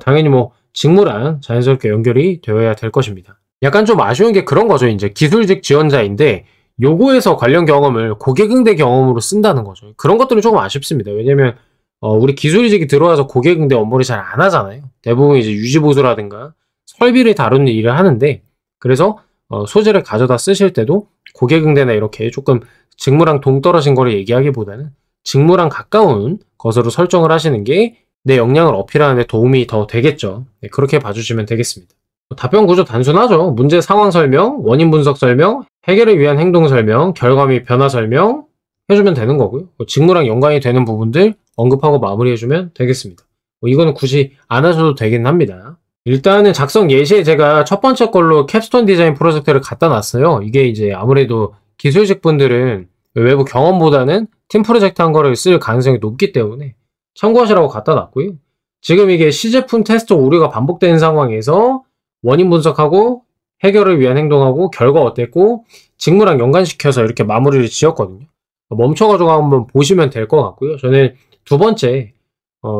당연히 직무랑 자연스럽게 연결이 되어야 될 것입니다. 약간 좀 아쉬운 게 그런 거죠. 이제 기술직 지원자인데 요거에서 관련 경험을 고객응대 경험으로 쓴다는 거죠. 그런 것들은 조금 아쉽습니다. 왜냐면 우리 기술직이 들어와서 고객응대 업무를 잘 안 하잖아요. 대부분 이제 유지보수라든가 설비를 다루는 일을 하는데 그래서 소재를 가져다 쓰실 때도 고객응대나 이렇게 조금 직무랑 동떨어진 거를 얘기하기보다는 직무랑 가까운 것으로 설정을 하시는 게 내 역량을 어필하는 데 도움이 더 되겠죠. 네, 그렇게 봐주시면 되겠습니다. 답변 구조 단순하죠. 문제 상황 설명, 원인 분석 설명, 해결을 위한 행동 설명, 결과 및 변화 설명 해주면 되는 거고요. 직무랑 연관이 되는 부분들 언급하고 마무리해주면 되겠습니다. 이거는 굳이 안 하셔도 되긴 합니다. 일단은 작성 예시에 제가 첫 번째 걸로 캡스톤 디자인 프로젝트를 갖다 놨어요. 이게 이제 아무래도 기술직 분들은 외부 경험보다는 팀 프로젝트 한 거를 쓸 가능성이 높기 때문에 참고하시라고 갖다 놨고요. 지금 이게 시제품 테스트 오류가 반복되는 상황에서 원인 분석하고 해결을 위한 행동하고 결과 어땠고 직무랑 연관시켜서 이렇게 마무리를 지었거든요. 멈춰가지고 한번 보시면 될 것 같고요. 저는 두 번째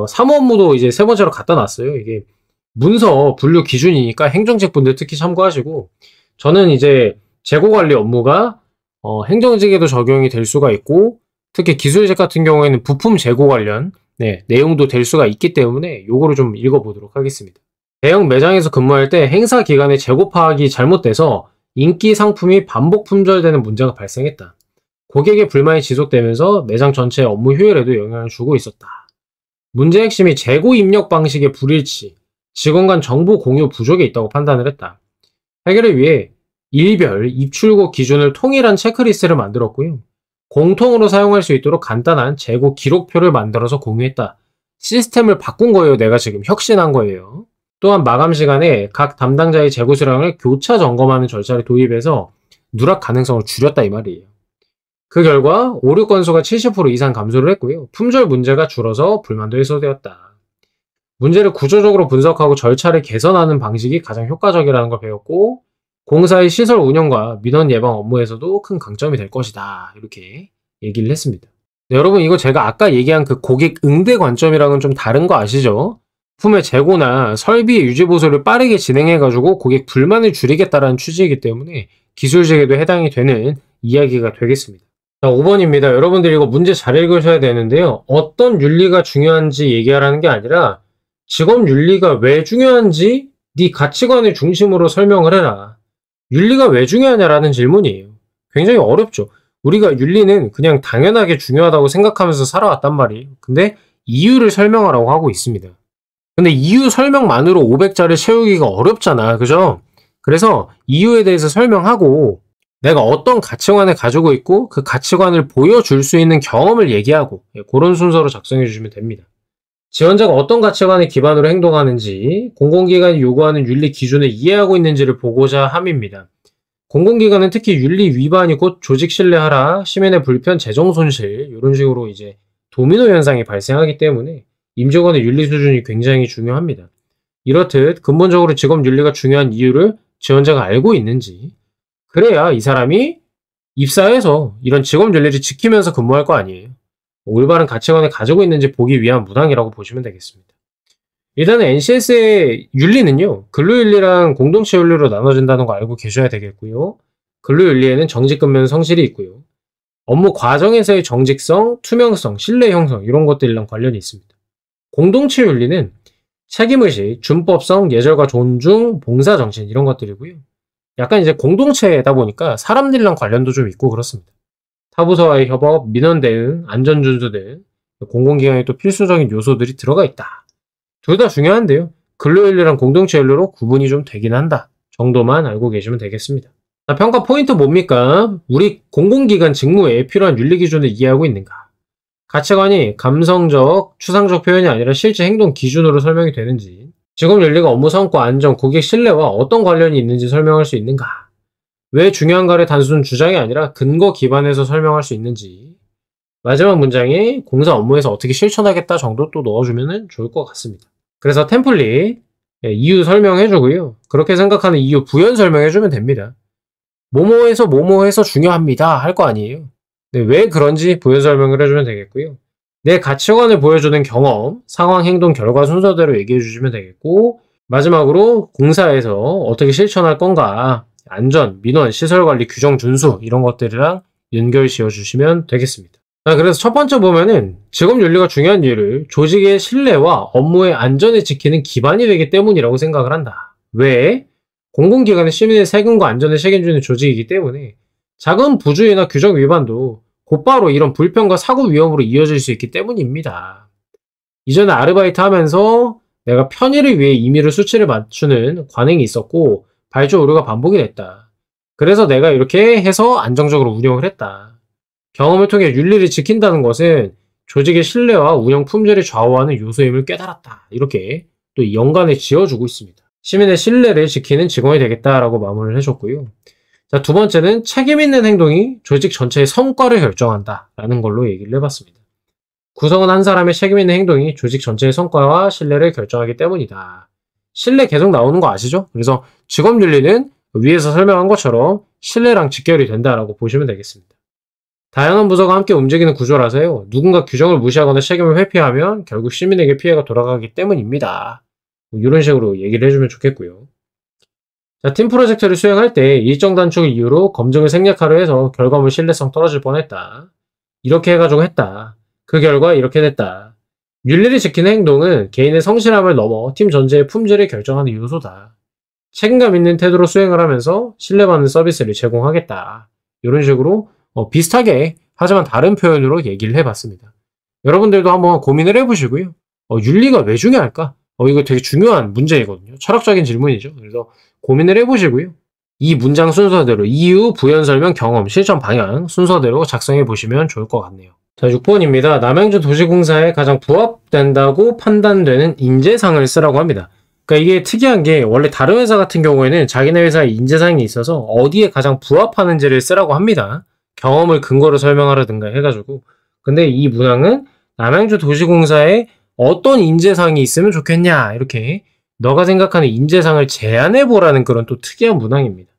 사무 업무도 이제 세 번째로 갖다 놨어요. 이게 문서 분류 기준이니까 행정직 분들 특히 참고하시고 저는 이제 재고관리 업무가 행정직에도 적용이 될 수가 있고 특히 기술직 같은 경우에는 부품 재고 관련 내용도 될 수가 있기 때문에 요거를 좀 읽어보도록 하겠습니다. 대형 매장에서 근무할 때 행사 기간에 재고 파악이 잘못돼서 인기 상품이 반복 품절되는 문제가 발생했다. 고객의 불만이 지속되면서 매장 전체의 업무 효율에도 영향을 주고 있었다. 문제 핵심이 재고 입력 방식의 불일치, 직원 간 정보 공유 부족에 있다고 판단을 했다. 해결을 위해 일별 입출고 기준을 통일한 체크리스트를 만들었고요. 공통으로 사용할 수 있도록 간단한 재고 기록표를 만들어서 공유했다. 시스템을 바꾼 거예요. 내가 지금 혁신한 거예요. 또한 마감 시간에 각 담당자의 재고 수량을 교차 점검하는 절차를 도입해서 누락 가능성을 줄였다 이 말이에요. 그 결과 오류 건수가 70% 이상 감소를 했고요. 품절 문제가 줄어서 불만도 해소되었다. 문제를 구조적으로 분석하고 절차를 개선하는 방식이 가장 효과적이라는 걸 배웠고 공사의 시설 운영과 민원 예방 업무에서도 큰 강점이 될 것이다. 이렇게 얘기를 했습니다. 네, 여러분 이거 제가 아까 얘기한 그 고객 응대 관점이랑은 좀 다른 거 아시죠? 품의 재고나 설비의 유지 보수를 빠르게 진행해가지고 고객 불만을 줄이겠다라는 취지이기 때문에 기술직에도 해당이 되는 이야기가 되겠습니다. 자, 5번입니다. 여러분들 이거 문제 잘 읽으셔야 되는데요. 어떤 윤리가 중요한지 얘기하라는 게 아니라 직업 윤리가 왜 중요한지 네 가치관을 중심으로 설명을 해라. 윤리가 왜 중요하냐라는 질문이에요. 굉장히 어렵죠. 우리가 윤리는 그냥 당연하게 중요하다고 생각하면서 살아왔단 말이에요. 근데 이유를 설명하라고 하고 있습니다. 근데 이유 설명만으로 500자를 채우기가 어렵잖아. 그죠? 그래서 이유에 대해서 설명하고 내가 어떤 가치관을 가지고 있고 그 가치관을 보여줄 수 있는 경험을 얘기하고 그런 순서로 작성해 주시면 됩니다. 지원자가 어떤 가치관을 기반으로 행동하는지 공공기관이 요구하는 윤리 기준을 이해하고 있는지를 보고자 함입니다. 공공기관은 특히 윤리 위반이 곧 조직 신뢰 하락, 시민의 불편, 재정 손실 이런 식으로 이제 도미노 현상이 발생하기 때문에 임직원의 윤리 수준이 굉장히 중요합니다. 이렇듯 근본적으로 직업 윤리가 중요한 이유를 지원자가 알고 있는지 그래야 이 사람이 입사해서 이런 직업 윤리를 지키면서 근무할 거 아니에요. 올바른 가치관을 가지고 있는지 보기 위한 문항이라고 보시면 되겠습니다. 일단은 NCS의 윤리는요, 근로윤리랑 공동체 윤리로 나눠진다는 거 알고 계셔야 되겠고요. 근로윤리에는 정직근면 성실이 있고요. 업무 과정에서의 정직성, 투명성, 신뢰 형성 이런 것들이랑 관련이 있습니다. 공동체 윤리는 책임의식, 준법성, 예절과 존중, 봉사정신 이런 것들이고요. 약간 이제 공동체다 보니까 사람들이랑 관련도 좀 있고 그렇습니다. 타부서와의 협업, 민원 대응, 안전준수 등 공공기관의 또 필수적인 요소들이 들어가 있다. 둘 다 중요한데요. 근로윤리랑 공동체 윤리로 구분이 좀 되긴 한다. 정도만 알고 계시면 되겠습니다. 자, 평가 포인트 뭡니까? 우리 공공기관 직무에 필요한 윤리 기준을 이해하고 있는가? 가치관이 감성적, 추상적 표현이 아니라 실제 행동 기준으로 설명이 되는지, 직업 윤리가 업무 성과, 안전, 고객 신뢰와 어떤 관련이 있는지 설명할 수 있는가? 왜 중요한가를 단순 주장이 아니라 근거 기반에서 설명할 수 있는지, 마지막 문장에 공사 업무에서 어떻게 실천하겠다 정도 또 넣어주면 좋을 것 같습니다. 그래서 템플릿, 이유 설명해주고요. 그렇게 생각하는 이유 부연 설명해주면 됩니다. 뭐뭐해서 중요합니다 할 거 아니에요. 네, 왜 그런지 부연 설명을 해주면 되겠고요. 내 가치관을 보여주는 경험, 상황, 행동, 결과 순서대로 얘기해 주시면 되겠고, 마지막으로 공사에서 어떻게 실천할 건가, 안전, 민원, 시설관리, 규정 준수 이런 것들이랑 연결 지어 주시면 되겠습니다. 자, 그래서 첫 번째 보면은 직업윤리가 중요한 이유를 조직의 신뢰와 업무의 안전을 지키는 기반이 되기 때문이라고 생각을 한다. 왜? 공공기관은 시민의 세금과 안전을 책임지는 조직이기 때문에 작은 부주의나 규정 위반도 곧바로 이런 불편과 사고 위험으로 이어질 수 있기 때문입니다. 이전에 아르바이트 하면서 내가 편의를 위해 임의로 수치를 맞추는 관행이 있었고 발주 오류가 반복이 됐다. 그래서 내가 이렇게 해서 안정적으로 운영을 했다. 경험을 통해 윤리를 지킨다는 것은 조직의 신뢰와 운영 품질을 좌우하는 요소임을 깨달았다. 이렇게 또 연관을 지어주고 있습니다. 시민의 신뢰를 지키는 직원이 되겠다라고 마무리를 해줬고요. 자, 두 번째는 책임 있는 행동이 조직 전체의 성과를 결정한다 라는 걸로 얘기를 해봤습니다. 구성원 한 사람의 책임 있는 행동이 조직 전체의 성과와 신뢰를 결정하기 때문이다. 신뢰 계속 나오는 거 아시죠? 그래서 직업윤리는 위에서 설명한 것처럼 신뢰랑 직결이 된다라고 보시면 되겠습니다. 다양한 부서가 함께 움직이는 구조라서요. 누군가 규정을 무시하거나 책임을 회피하면 결국 시민에게 피해가 돌아가기 때문입니다. 이런 식으로 얘기를 해주면 좋겠고요. 자, 팀 프로젝트를 수행할 때 일정 단축을 이유로 검증을 생략하려 해서 결과물 신뢰성 떨어질 뻔했다. 이렇게 해가지고 했다. 그 결과 이렇게 됐다. 윤리를 지키는 행동은 개인의 성실함을 넘어 팀 전체의 품질을 결정하는 요소다. 책임감 있는 태도로 수행을 하면서 신뢰받는 서비스를 제공하겠다. 이런 식으로 비슷하게 하지만 다른 표현으로 얘기를 해봤습니다. 여러분들도 한번 고민을 해보시고요. 윤리가 왜 중요할까? 이거 되게 중요한 문제이거든요. 철학적인 질문이죠. 그래서 고민을 해보시고요. 이 문장 순서대로 이유, 부연 설명, 경험, 실천 방향 순서대로 작성해 보시면 좋을 것 같네요. 자, 6번입니다. 남양주 도시공사에 가장 부합된다고 판단되는 인재상을 쓰라고 합니다. 그러니까 이게 특이한 게 원래 다른 회사 같은 경우에는 자기네 회사에 인재상이 있어서 어디에 가장 부합하는지를 쓰라고 합니다. 경험을 근거로 설명하라든가 해가지고. 근데 이 문항은 남양주 도시공사에 어떤 인재상이 있으면 좋겠냐 이렇게 너가 생각하는 인재상을 제안해보라는 그런 또 특이한 문항입니다.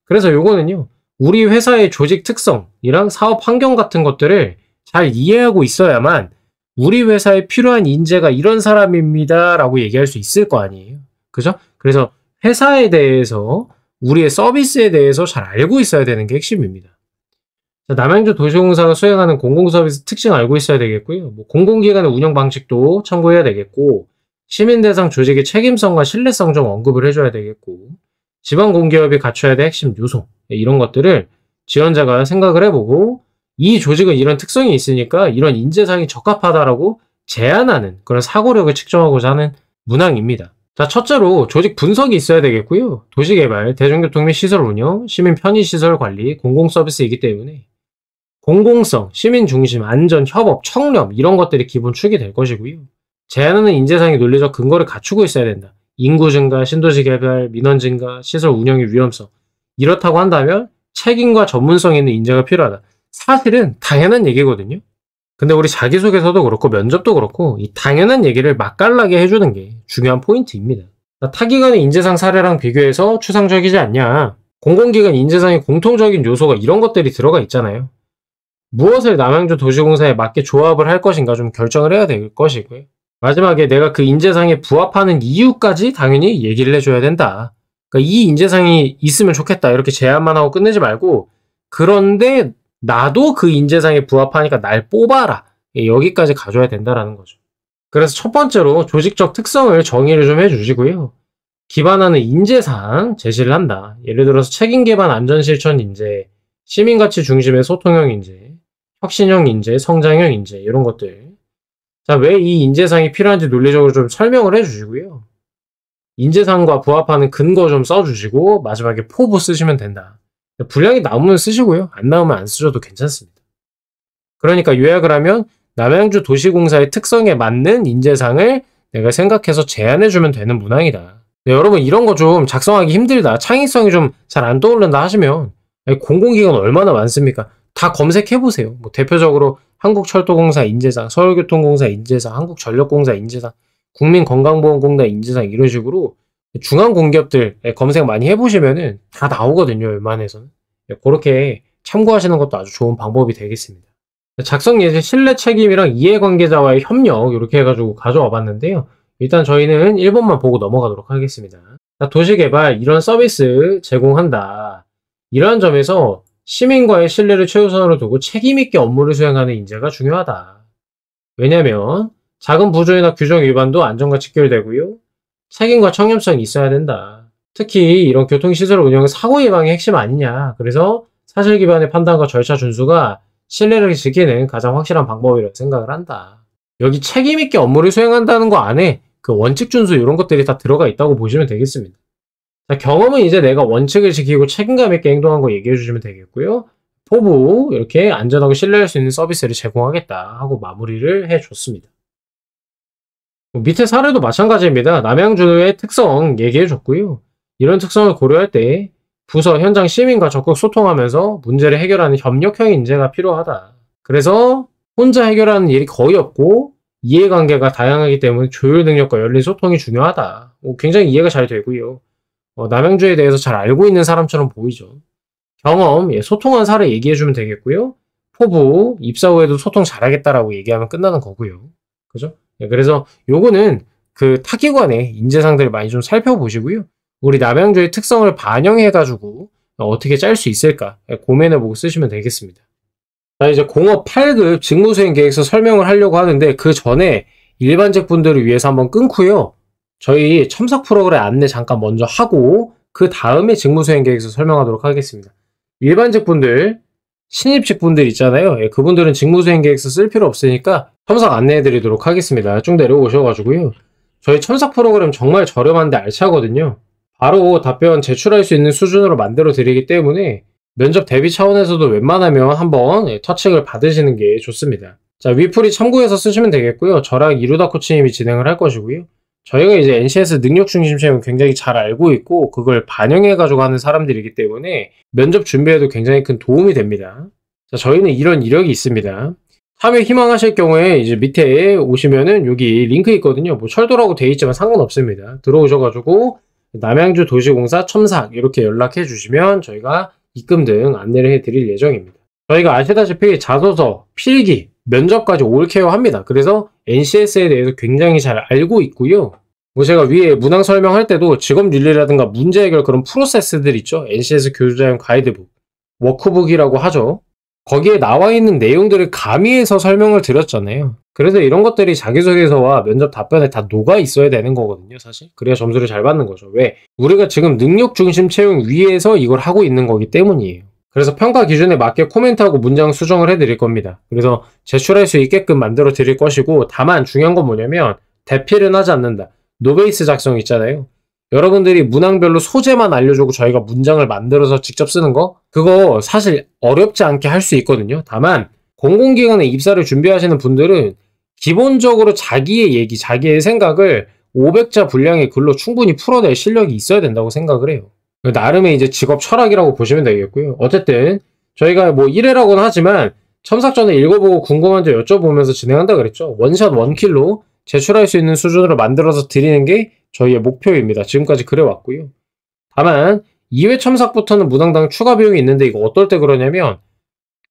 그래서 요거는요, 우리 회사의 조직 특성이랑 사업 환경 같은 것들을 잘 이해하고 있어야만 우리 회사에 필요한 인재가 이런 사람입니다 라고 얘기할 수 있을 거 아니에요. 그죠? 그래서 회사에 대해서 우리의 서비스에 대해서 잘 알고 있어야 되는 게 핵심입니다. 자, 남양주 도시공사가 수행하는 공공서비스 특징 알고 있어야 되겠고요. 공공기관의 운영 방식도 참고해야 되겠고, 시민 대상 조직의 책임성과 신뢰성 좀 언급을 해줘야 되겠고, 지방공기업이 갖춰야 될 핵심 요소, 이런 것들을 지원자가 생각을 해보고, 이 조직은 이런 특성이 있으니까 이런 인재상이 적합하다라고 제안하는 그런 사고력을 측정하고자 하는 문항입니다. 자, 첫째로 조직 분석이 있어야 되겠고요. 도시개발, 대중교통 및 시설 운영, 시민 편의시설 관리, 공공서비스이기 때문에 공공성, 시민 중심, 안전, 협업, 청렴 이런 것들이 기본 축이 될 것이고요. 제안하는 인재상의 논리적 근거를 갖추고 있어야 된다. 인구 증가, 신도시 개발, 민원 증가, 시설 운영의 위험성. 이렇다고 한다면 책임과 전문성 있는 인재가 필요하다. 사실은 당연한 얘기거든요. 근데 우리 자기소개서도 그렇고 면접도 그렇고 이 당연한 얘기를 맛깔나게 해주는 게 중요한 포인트입니다. 타기관의 인재상 사례랑 비교해서 추상적이지 않냐. 공공기관 인재상의 공통적인 요소가 이런 것들이 들어가 있잖아요. 무엇을 남양주 도시공사에 맞게 조합을 할 것인가 좀 결정을 해야 될 것이고요. 마지막에 내가 그 인재상에 부합하는 이유까지 당연히 얘기를 해줘야 된다. 그러니까 이 인재상이 있으면 좋겠다 이렇게 제안만 하고 끝내지 말고, 그런데 나도 그 인재상에 부합하니까 날 뽑아라. 여기까지 가져야 된다라는 거죠. 그래서 첫 번째로 조직적 특성을 정의를 좀 해주시고요. 기반하는 인재상 제시를 한다. 예를 들어서 책임 기반 안전 실천 인재, 시민가치 중심의 소통형 인재, 혁신형 인재, 성장형 인재 이런 것들. 자, 왜 이 인재상이 필요한지 논리적으로 좀 설명을 해주시고요. 인재상과 부합하는 근거 좀 써주시고 마지막에 포부 쓰시면 된다. 분량이 나오면 쓰시고요. 안 나오면 안 쓰셔도 괜찮습니다. 그러니까 요약을 하면 남양주 도시공사의 특성에 맞는 인재상을 내가 생각해서 제안해주면 되는 문항이다. 네, 여러분 이런 거 좀 작성하기 힘들다, 창의성이 좀 잘 안 떠오른다 하시면 공공기관 얼마나 많습니까? 다 검색해보세요. 뭐 대표적으로 한국철도공사 인재상, 서울교통공사 인재상, 한국전력공사 인재상, 국민건강보험공단 인재상 이런 식으로 중앙공기업들 검색 많이 해보시면은 다 나오거든요. 웬만해서는. 그렇게 참고하시는 것도 아주 좋은 방법이 되겠습니다. 작성 예제 신뢰 책임이랑 이해관계자와의 협력 이렇게 해가지고 가져와 봤는데요. 일단 저희는 1번만 보고 넘어가도록 하겠습니다. 도시개발 이런 서비스 제공한다. 이러한 점에서 시민과의 신뢰를 최우선으로 두고 책임있게 업무를 수행하는 인재가 중요하다. 왜냐면 작은 부조리나 규정 위반도 안전과 직결되고요. 책임과 청렴성이 있어야 된다. 특히 이런 교통시설 운영은 사고 예방의 핵심 아니냐. 그래서 사실 기반의 판단과 절차 준수가 신뢰를 지키는 가장 확실한 방법이라고 생각을 한다. 여기 책임있게 업무를 수행한다는 거 안에 그 원칙 준수 이런 것들이 다 들어가 있다고 보시면 되겠습니다. 자, 경험은 이제 내가 원칙을 지키고 책임감 있게 행동한 거 얘기해 주시면 되겠고요. 포부 이렇게 안전하고 신뢰할 수 있는 서비스를 제공하겠다 하고 마무리를 해줬습니다. 밑에 사례도 마찬가지입니다. 남양주의 특성 얘기해 줬고요. 이런 특성을 고려할 때 부서, 현장, 시민과 적극 소통하면서 문제를 해결하는 협력형 인재가 필요하다. 그래서 혼자 해결하는 일이 거의 없고 이해관계가 다양하기 때문에 조율 능력과 열린 소통이 중요하다. 굉장히 이해가 잘 되고요. 남양주에 대해서 잘 알고 있는 사람처럼 보이죠. 경험, 소통한 사례 얘기해주면 되겠고요. 포부, 입사 후에도 소통 잘하겠다라고 얘기하면 끝나는 거고요. 그죠? 그래서 요거는 그 타기관의 인재상들을 많이 좀 살펴보시고요. 우리 남양주의 특성을 반영해가지고 어떻게 짤 수 있을까 고민해보고 쓰시면 되겠습니다. 자, 이제 공업 8급 직무수행 계획서 설명을 하려고 하는데 그 전에 일반직 분들을 위해서 한번 끊고요. 저희 첨삭 프로그램 안내 잠깐 먼저 하고 그 다음에 직무수행 계획서 설명하도록 하겠습니다. 일반직 분들, 신입직 분들 있잖아요. 그분들은 직무수행 계획서 쓸 필요 없으니까 첨삭 안내해 드리도록 하겠습니다. 쭉 내려오셔가지고요. 저희 첨삭 프로그램 정말 저렴한데 알차거든요. 바로 답변 제출할 수 있는 수준으로 만들어 드리기 때문에 면접 대비 차원에서도 웬만하면 한번 터칭을 받으시는 게 좋습니다. 자, 위풀이 참고해서 쓰시면 되겠고요. 저랑 이루다 코치님이 진행을 할 것이고요. 저희가 이제 NCS 능력 중심 채용 굉장히 잘 알고 있고 그걸 반영해가지고 하는 사람들이기 때문에 면접 준비에도 굉장히 큰 도움이 됩니다. 자, 저희는 이런 이력이 있습니다. 참여 희망하실 경우에 이제 밑에 오시면은 여기 링크 있거든요. 뭐 철도라고 돼 있지만 상관없습니다. 들어오셔가지고 남양주 도시공사 첨삭 이렇게 연락해 주시면 저희가 입금 등 안내를 해드릴 예정입니다. 저희가 아시다시피 자소서, 필기, 면접까지 올 케어합니다. 그래서 NCS에 대해서 굉장히 잘 알고 있고요. 뭐 제가 위에 문항 설명할 때도 직업윤리라든가 문제 해결 그런 프로세스들 있죠. NCS 교수자용 가이드북, 워크북이라고 하죠. 거기에 나와 있는 내용들을 가미해서 설명을 드렸잖아요. 그래서 이런 것들이 자기소개서와 면접 답변에 다 녹아 있어야 되는 거거든요, 사실. 그래야 점수를 잘 받는 거죠. 왜? 우리가 지금 능력 중심 채용 위에서 이걸 하고 있는 거기 때문이에요. 그래서 평가 기준에 맞게 코멘트하고 문장 수정을 해드릴 겁니다. 그래서 제출할 수 있게끔 만들어 드릴 것이고, 다만 중요한 건 뭐냐면 대필은 하지 않는다. 노베이스 작성 있잖아요. 여러분들이 문항별로 소재만 알려주고 저희가 문장을 만들어서 직접 쓰는 거, 그거 사실 어렵지 않게 할 수 있거든요. 다만 공공기관에 입사를 준비하시는 분들은 기본적으로 자기의 얘기, 자기의 생각을 500자 분량의 글로 충분히 풀어낼 실력이 있어야 된다고 생각을 해요. 나름의 이제 직업 철학이라고 보시면 되겠고요. 어쨌든 저희가 뭐 1회라고는 하지만 첨삭 전에 읽어보고 궁금한 점 여쭤보면서 진행한다 그랬죠. 원샷 원킬로 제출할 수 있는 수준으로 만들어서 드리는 게 저희의 목표입니다. 지금까지 그래왔고요. 다만 2회 첨삭부터는 문항당 추가 비용이 있는데 이거 어떨 때 그러냐면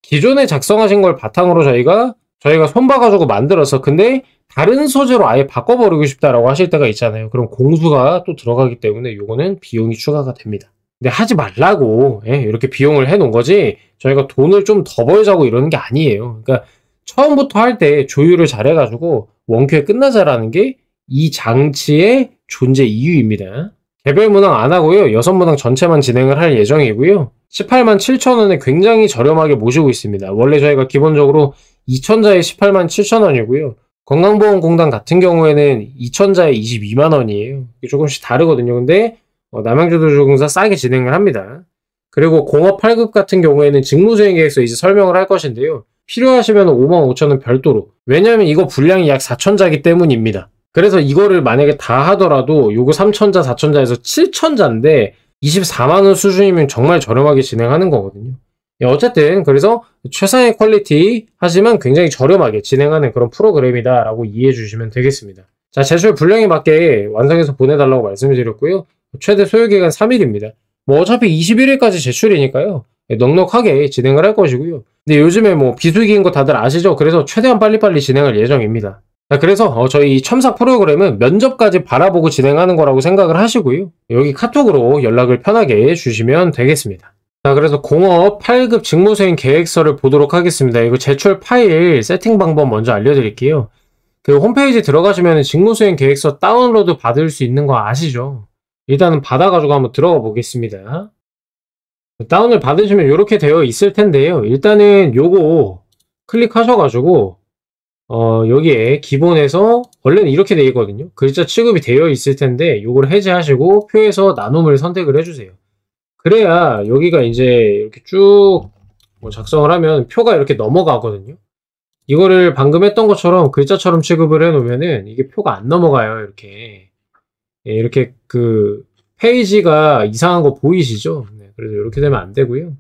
기존에 작성하신 걸 바탕으로 저희가 저희가 손봐가지고 만들어서 근데 다른 소재로 아예 바꿔버리고 싶다라고 하실 때가 있잖아요. 그럼 공수가 또 들어가기 때문에 요거는 비용이 추가가 됩니다. 근데 하지 말라고 이렇게 비용을 해놓은 거지 저희가 돈을 좀 더 벌자고 이러는 게 아니에요. 그러니까 처음부터 할 때 조율을 잘 해가지고 원큐에 끝나자라는 게 이 장치의 존재 이유입니다. 개별 문항 안 하고요. 6문항 전체만 진행을 할 예정이고요. 18만 7천 원에 굉장히 저렴하게 모시고 있습니다. 원래 저희가 기본적으로 2천자에 18만 7천 원이고요. 건강보험공단 같은 경우에는 2천자에 22만 원이에요. 조금씩 다르거든요. 근데 남양주도조공사 싸게 진행을 합니다. 그리고 공업 8급 같은 경우에는 직무수행계획서 이제 설명을 할 것인데요. 필요하시면 5만 5천 원 별도로. 왜냐하면 이거 분량이 약 4천자이기 때문입니다. 그래서 이거를 만약에 다 하더라도 요거 3천자, 4천자에서 7천자인데 24만 원 수준이면 정말 저렴하게 진행하는 거거든요. 어쨌든 그래서 최상의 퀄리티 하지만 굉장히 저렴하게 진행하는 그런 프로그램이다 라고 이해해 주시면 되겠습니다. 자, 제출 분량에 맞게 완성해서 보내달라고 말씀을 드렸고요. 최대 소요기간 3일입니다. 뭐 어차피 21일까지 제출이니까요. 넉넉하게 진행을 할 것이고요. 근데 요즘에 뭐 비수기인 거 다들 아시죠? 그래서 최대한 빨리빨리 진행할 예정입니다. 자, 그래서 저희 첨삭 프로그램은 면접까지 바라보고 진행하는 거라고 생각을 하시고요. 여기 카톡으로 연락을 편하게 주시면 되겠습니다. 자, 그래서 공업 8급 직무수행 계획서를 보도록 하겠습니다. 이거 제출 파일 세팅 방법 먼저 알려드릴게요. 그 홈페이지 들어가시면 직무수행 계획서 다운로드 받을 수 있는 거 아시죠? 일단은 받아가지고 한번 들어가 보겠습니다. 다운을 받으시면 이렇게 되어 있을 텐데요. 일단은 요거 클릭하셔가지고 여기에 기본에서 원래는 이렇게 되어 있거든요. 글자 취급이 되어 있을 텐데 요걸 해제하시고 표에서 나눔을 선택을 해주세요. 그래야 여기가 이제 이렇게 쭉 작성을 하면 표가 이렇게 넘어가거든요. 이거를 방금 했던 것처럼 글자처럼 취급을 해놓으면은 이게 표가 안 넘어가요. 이렇게 그 페이지가 이상한 거 보이시죠? 네, 그래서 이렇게 되면 안 되고요.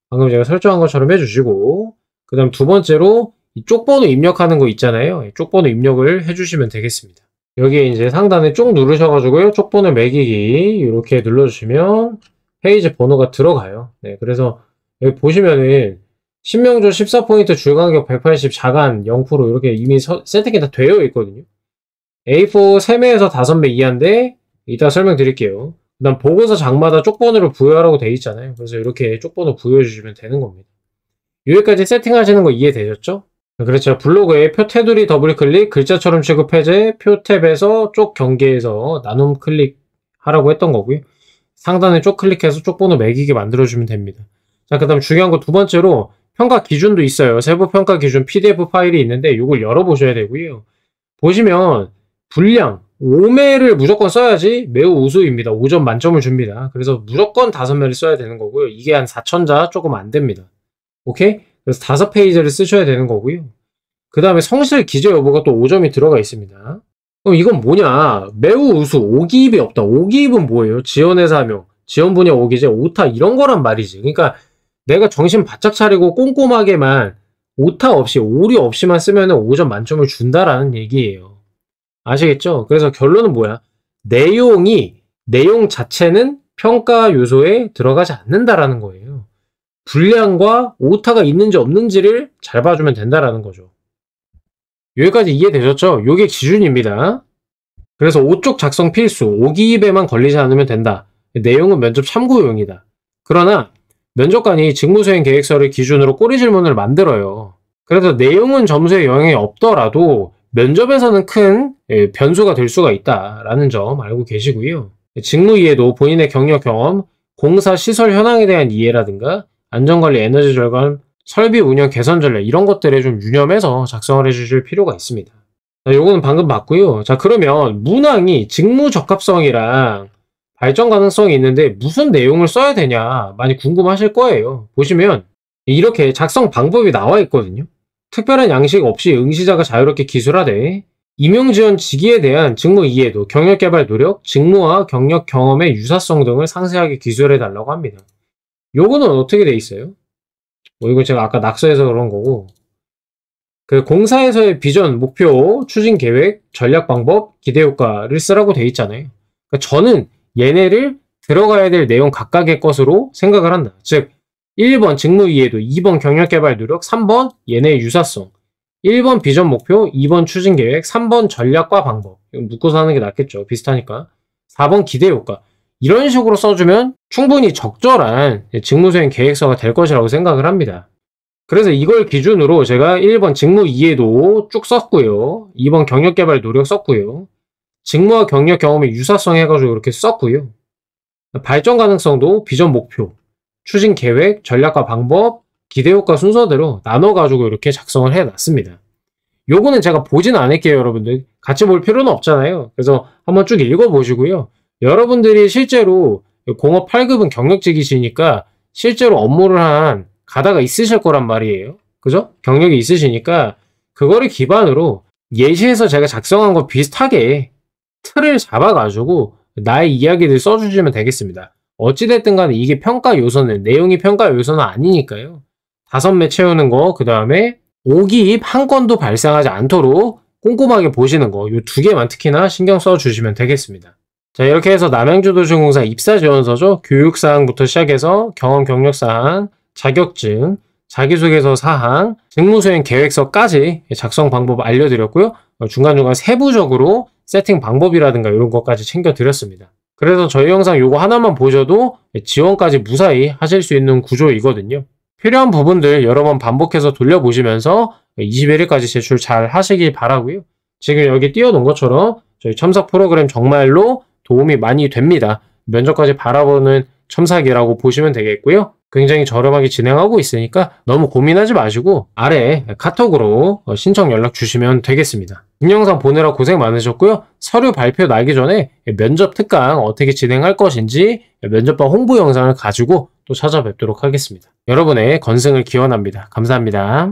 방금 제가 설정한 것처럼 해주시고 그 다음 두 번째로 이 쪽번호 입력하는 거 있잖아요. 쪽번호 입력을 해주시면 되겠습니다. 여기에 이제 상단에 쭉 누르셔가지고요. 쪽번호 매기기 이렇게 눌러주시면 페이지 번호가 들어가요. 네, 그래서 여기 보시면은 신명조 14포인트 줄간격 180 자간 0% 이렇게 이미 세팅이 다 되어 있거든요. A4 3매에서 5매 이하인데 이따 설명드릴게요. 그 다음 보고서 장마다 쪽번호를 부여하라고 되어 있잖아요. 그래서 이렇게 쪽번호 부여해 주시면 되는 겁니다. 여기까지 세팅하시는 거 이해되셨죠? 그렇죠. 블로그에 표 테두리 더블 클릭, 글자처럼 취급 해제, 표 탭에서 쪽 경계에서 나눔 클릭하라고 했던 거고요. 상단에 쪽 클릭해서 쪽번호 매기게 만들어주면 됩니다. 자, 그 다음 중요한 거 두 번째로 평가 기준도 있어요. 세부 평가 기준 PDF 파일이 있는데 이걸 열어보셔야 되고요. 보시면 분량 5매를 무조건 써야지 매우 우수입니다. 5점 만점을 줍니다. 그래서 무조건 5매를 써야 되는 거고요. 이게 한 4천자 조금 안 됩니다. 오케이? 그래서 5페이지를 쓰셔야 되는 거고요. 그 다음에 성실 기재 여부가 또 5점이 들어가 있습니다. 그럼 이건 뭐냐? 매우 우수, 오기입이 없다. 오기입은 뭐예요? 지원의 사명, 지원 분야 오기제, 오타 이런 거란 말이지. 그러니까 내가 정신 바짝 차리고 꼼꼼하게만 오타 없이, 오류 없이만 쓰면 5점 만점을 준다라는 얘기예요. 아시겠죠? 그래서 결론은 뭐야? 내용 자체는 평가 요소에 들어가지 않는다라는 거예요. 분량과 오타가 있는지 없는지를 잘 봐주면 된다라는 거죠. 여기까지 이해되셨죠? 요게 기준입니다. 그래서 5쪽 작성 필수, 5기입에만 걸리지 않으면 된다. 내용은 면접 참고용이다. 그러나 면접관이 직무수행 계획서를 기준으로 꼬리 질문을 만들어요. 그래서 내용은 점수에 영향이 없더라도 면접에서는 큰 변수가 될 수가 있다라는 점 알고 계시고요. 직무 이해도 본인의 경력 경험, 공사 시설 현황에 대한 이해라든가 안전관리, 에너지 절감, 설비 운영 개선 전략 이런 것들에 좀 유념해서 작성을 해주실 필요가 있습니다. 자, 요거는 방금 봤고요. 자, 그러면 문항이 직무 적합성이랑 발전 가능성이 있는데 무슨 내용을 써야 되냐 많이 궁금하실 거예요. 보시면 이렇게 작성 방법이 나와 있거든요. 특별한 양식 없이 응시자가 자유롭게 기술하되 임용지원 직위에 대한 직무 이해도, 경력개발 노력, 직무와 경력 경험의 유사성 등을 상세하게 기술해 달라고 합니다. 요거는 어떻게 돼 있어요? 뭐 이거 제가 아까 낙서해서 그런 거고 그 공사에서의 비전, 목표, 추진 계획, 전략 방법, 기대 효과를 쓰라고 돼 있잖아요. 그러니까 저는 얘네를 들어가야 될 내용 각각의 것으로 생각을 한다. 즉 1번 직무 이해도, 2번 경력 개발 노력, 3번 얘네의 유사성. 1번 비전 목표, 2번 추진 계획, 3번 전략과 방법. 이거 묶어서 하는 게 낫겠죠. 비슷하니까. 4번 기대 효과. 이런 식으로 써주면 충분히 적절한 직무 수행 계획서가 될 것이라고 생각을 합니다. 그래서 이걸 기준으로 제가 1번 직무 이해도 쭉 썼고요. 2번 경력 개발 노력 썼고요. 직무와 경력 경험의 유사성 해가지고 이렇게 썼고요. 발전 가능성도 비전 목표, 추진 계획, 전략과 방법, 기대 효과 순서대로 나눠가지고 이렇게 작성을 해놨습니다. 요거는 제가 보진 않을게요, 여러분들. 같이 볼 필요는 없잖아요. 그래서 한번 쭉 읽어보시고요. 여러분들이 실제로 공업 8급은 경력직이시니까 실제로 업무를 한 가다가 있으실 거란 말이에요. 그죠? 경력이 있으시니까 그거를 기반으로 예시에서 제가 작성한 거 비슷하게 틀을 잡아가지고 나의 이야기를 써주시면 되겠습니다. 어찌됐든 간에 이게 평가 요소는, 내용이 평가 요소는 아니니까요. 5매 채우는 거, 그 다음에 오기입 한 건도 발생하지 않도록 꼼꼼하게 보시는 거, 요 2개만 특히나 신경 써주시면 되겠습니다. 자, 이렇게 해서 남양주도시공사 입사지원서죠. 교육사항부터 시작해서 경험 경력사항, 자격증, 자기소개서 사항, 직무수행 계획서까지 작성 방법 알려드렸고요. 중간중간 세부적으로 세팅 방법이라든가 이런 것까지 챙겨드렸습니다. 그래서 저희 영상 요거 하나만 보셔도 지원까지 무사히 하실 수 있는 구조이거든요. 필요한 부분들 여러 번 반복해서 돌려보시면서 21일까지 제출 잘 하시길 바라고요. 지금 여기 띄워놓은 것처럼 저희 첨삭 프로그램 정말로 도움이 많이 됩니다. 면접까지 바라보는 첨삭이라고 보시면 되겠고요. 굉장히 저렴하게 진행하고 있으니까 너무 고민하지 마시고 아래 카톡으로 신청 연락 주시면 되겠습니다. 이 영상 보느라 고생 많으셨고요. 서류 발표 나기 전에 면접 특강 어떻게 진행할 것인지 면접방 홍보 영상을 가지고 또 찾아뵙도록 하겠습니다. 여러분의 건승을 기원합니다. 감사합니다.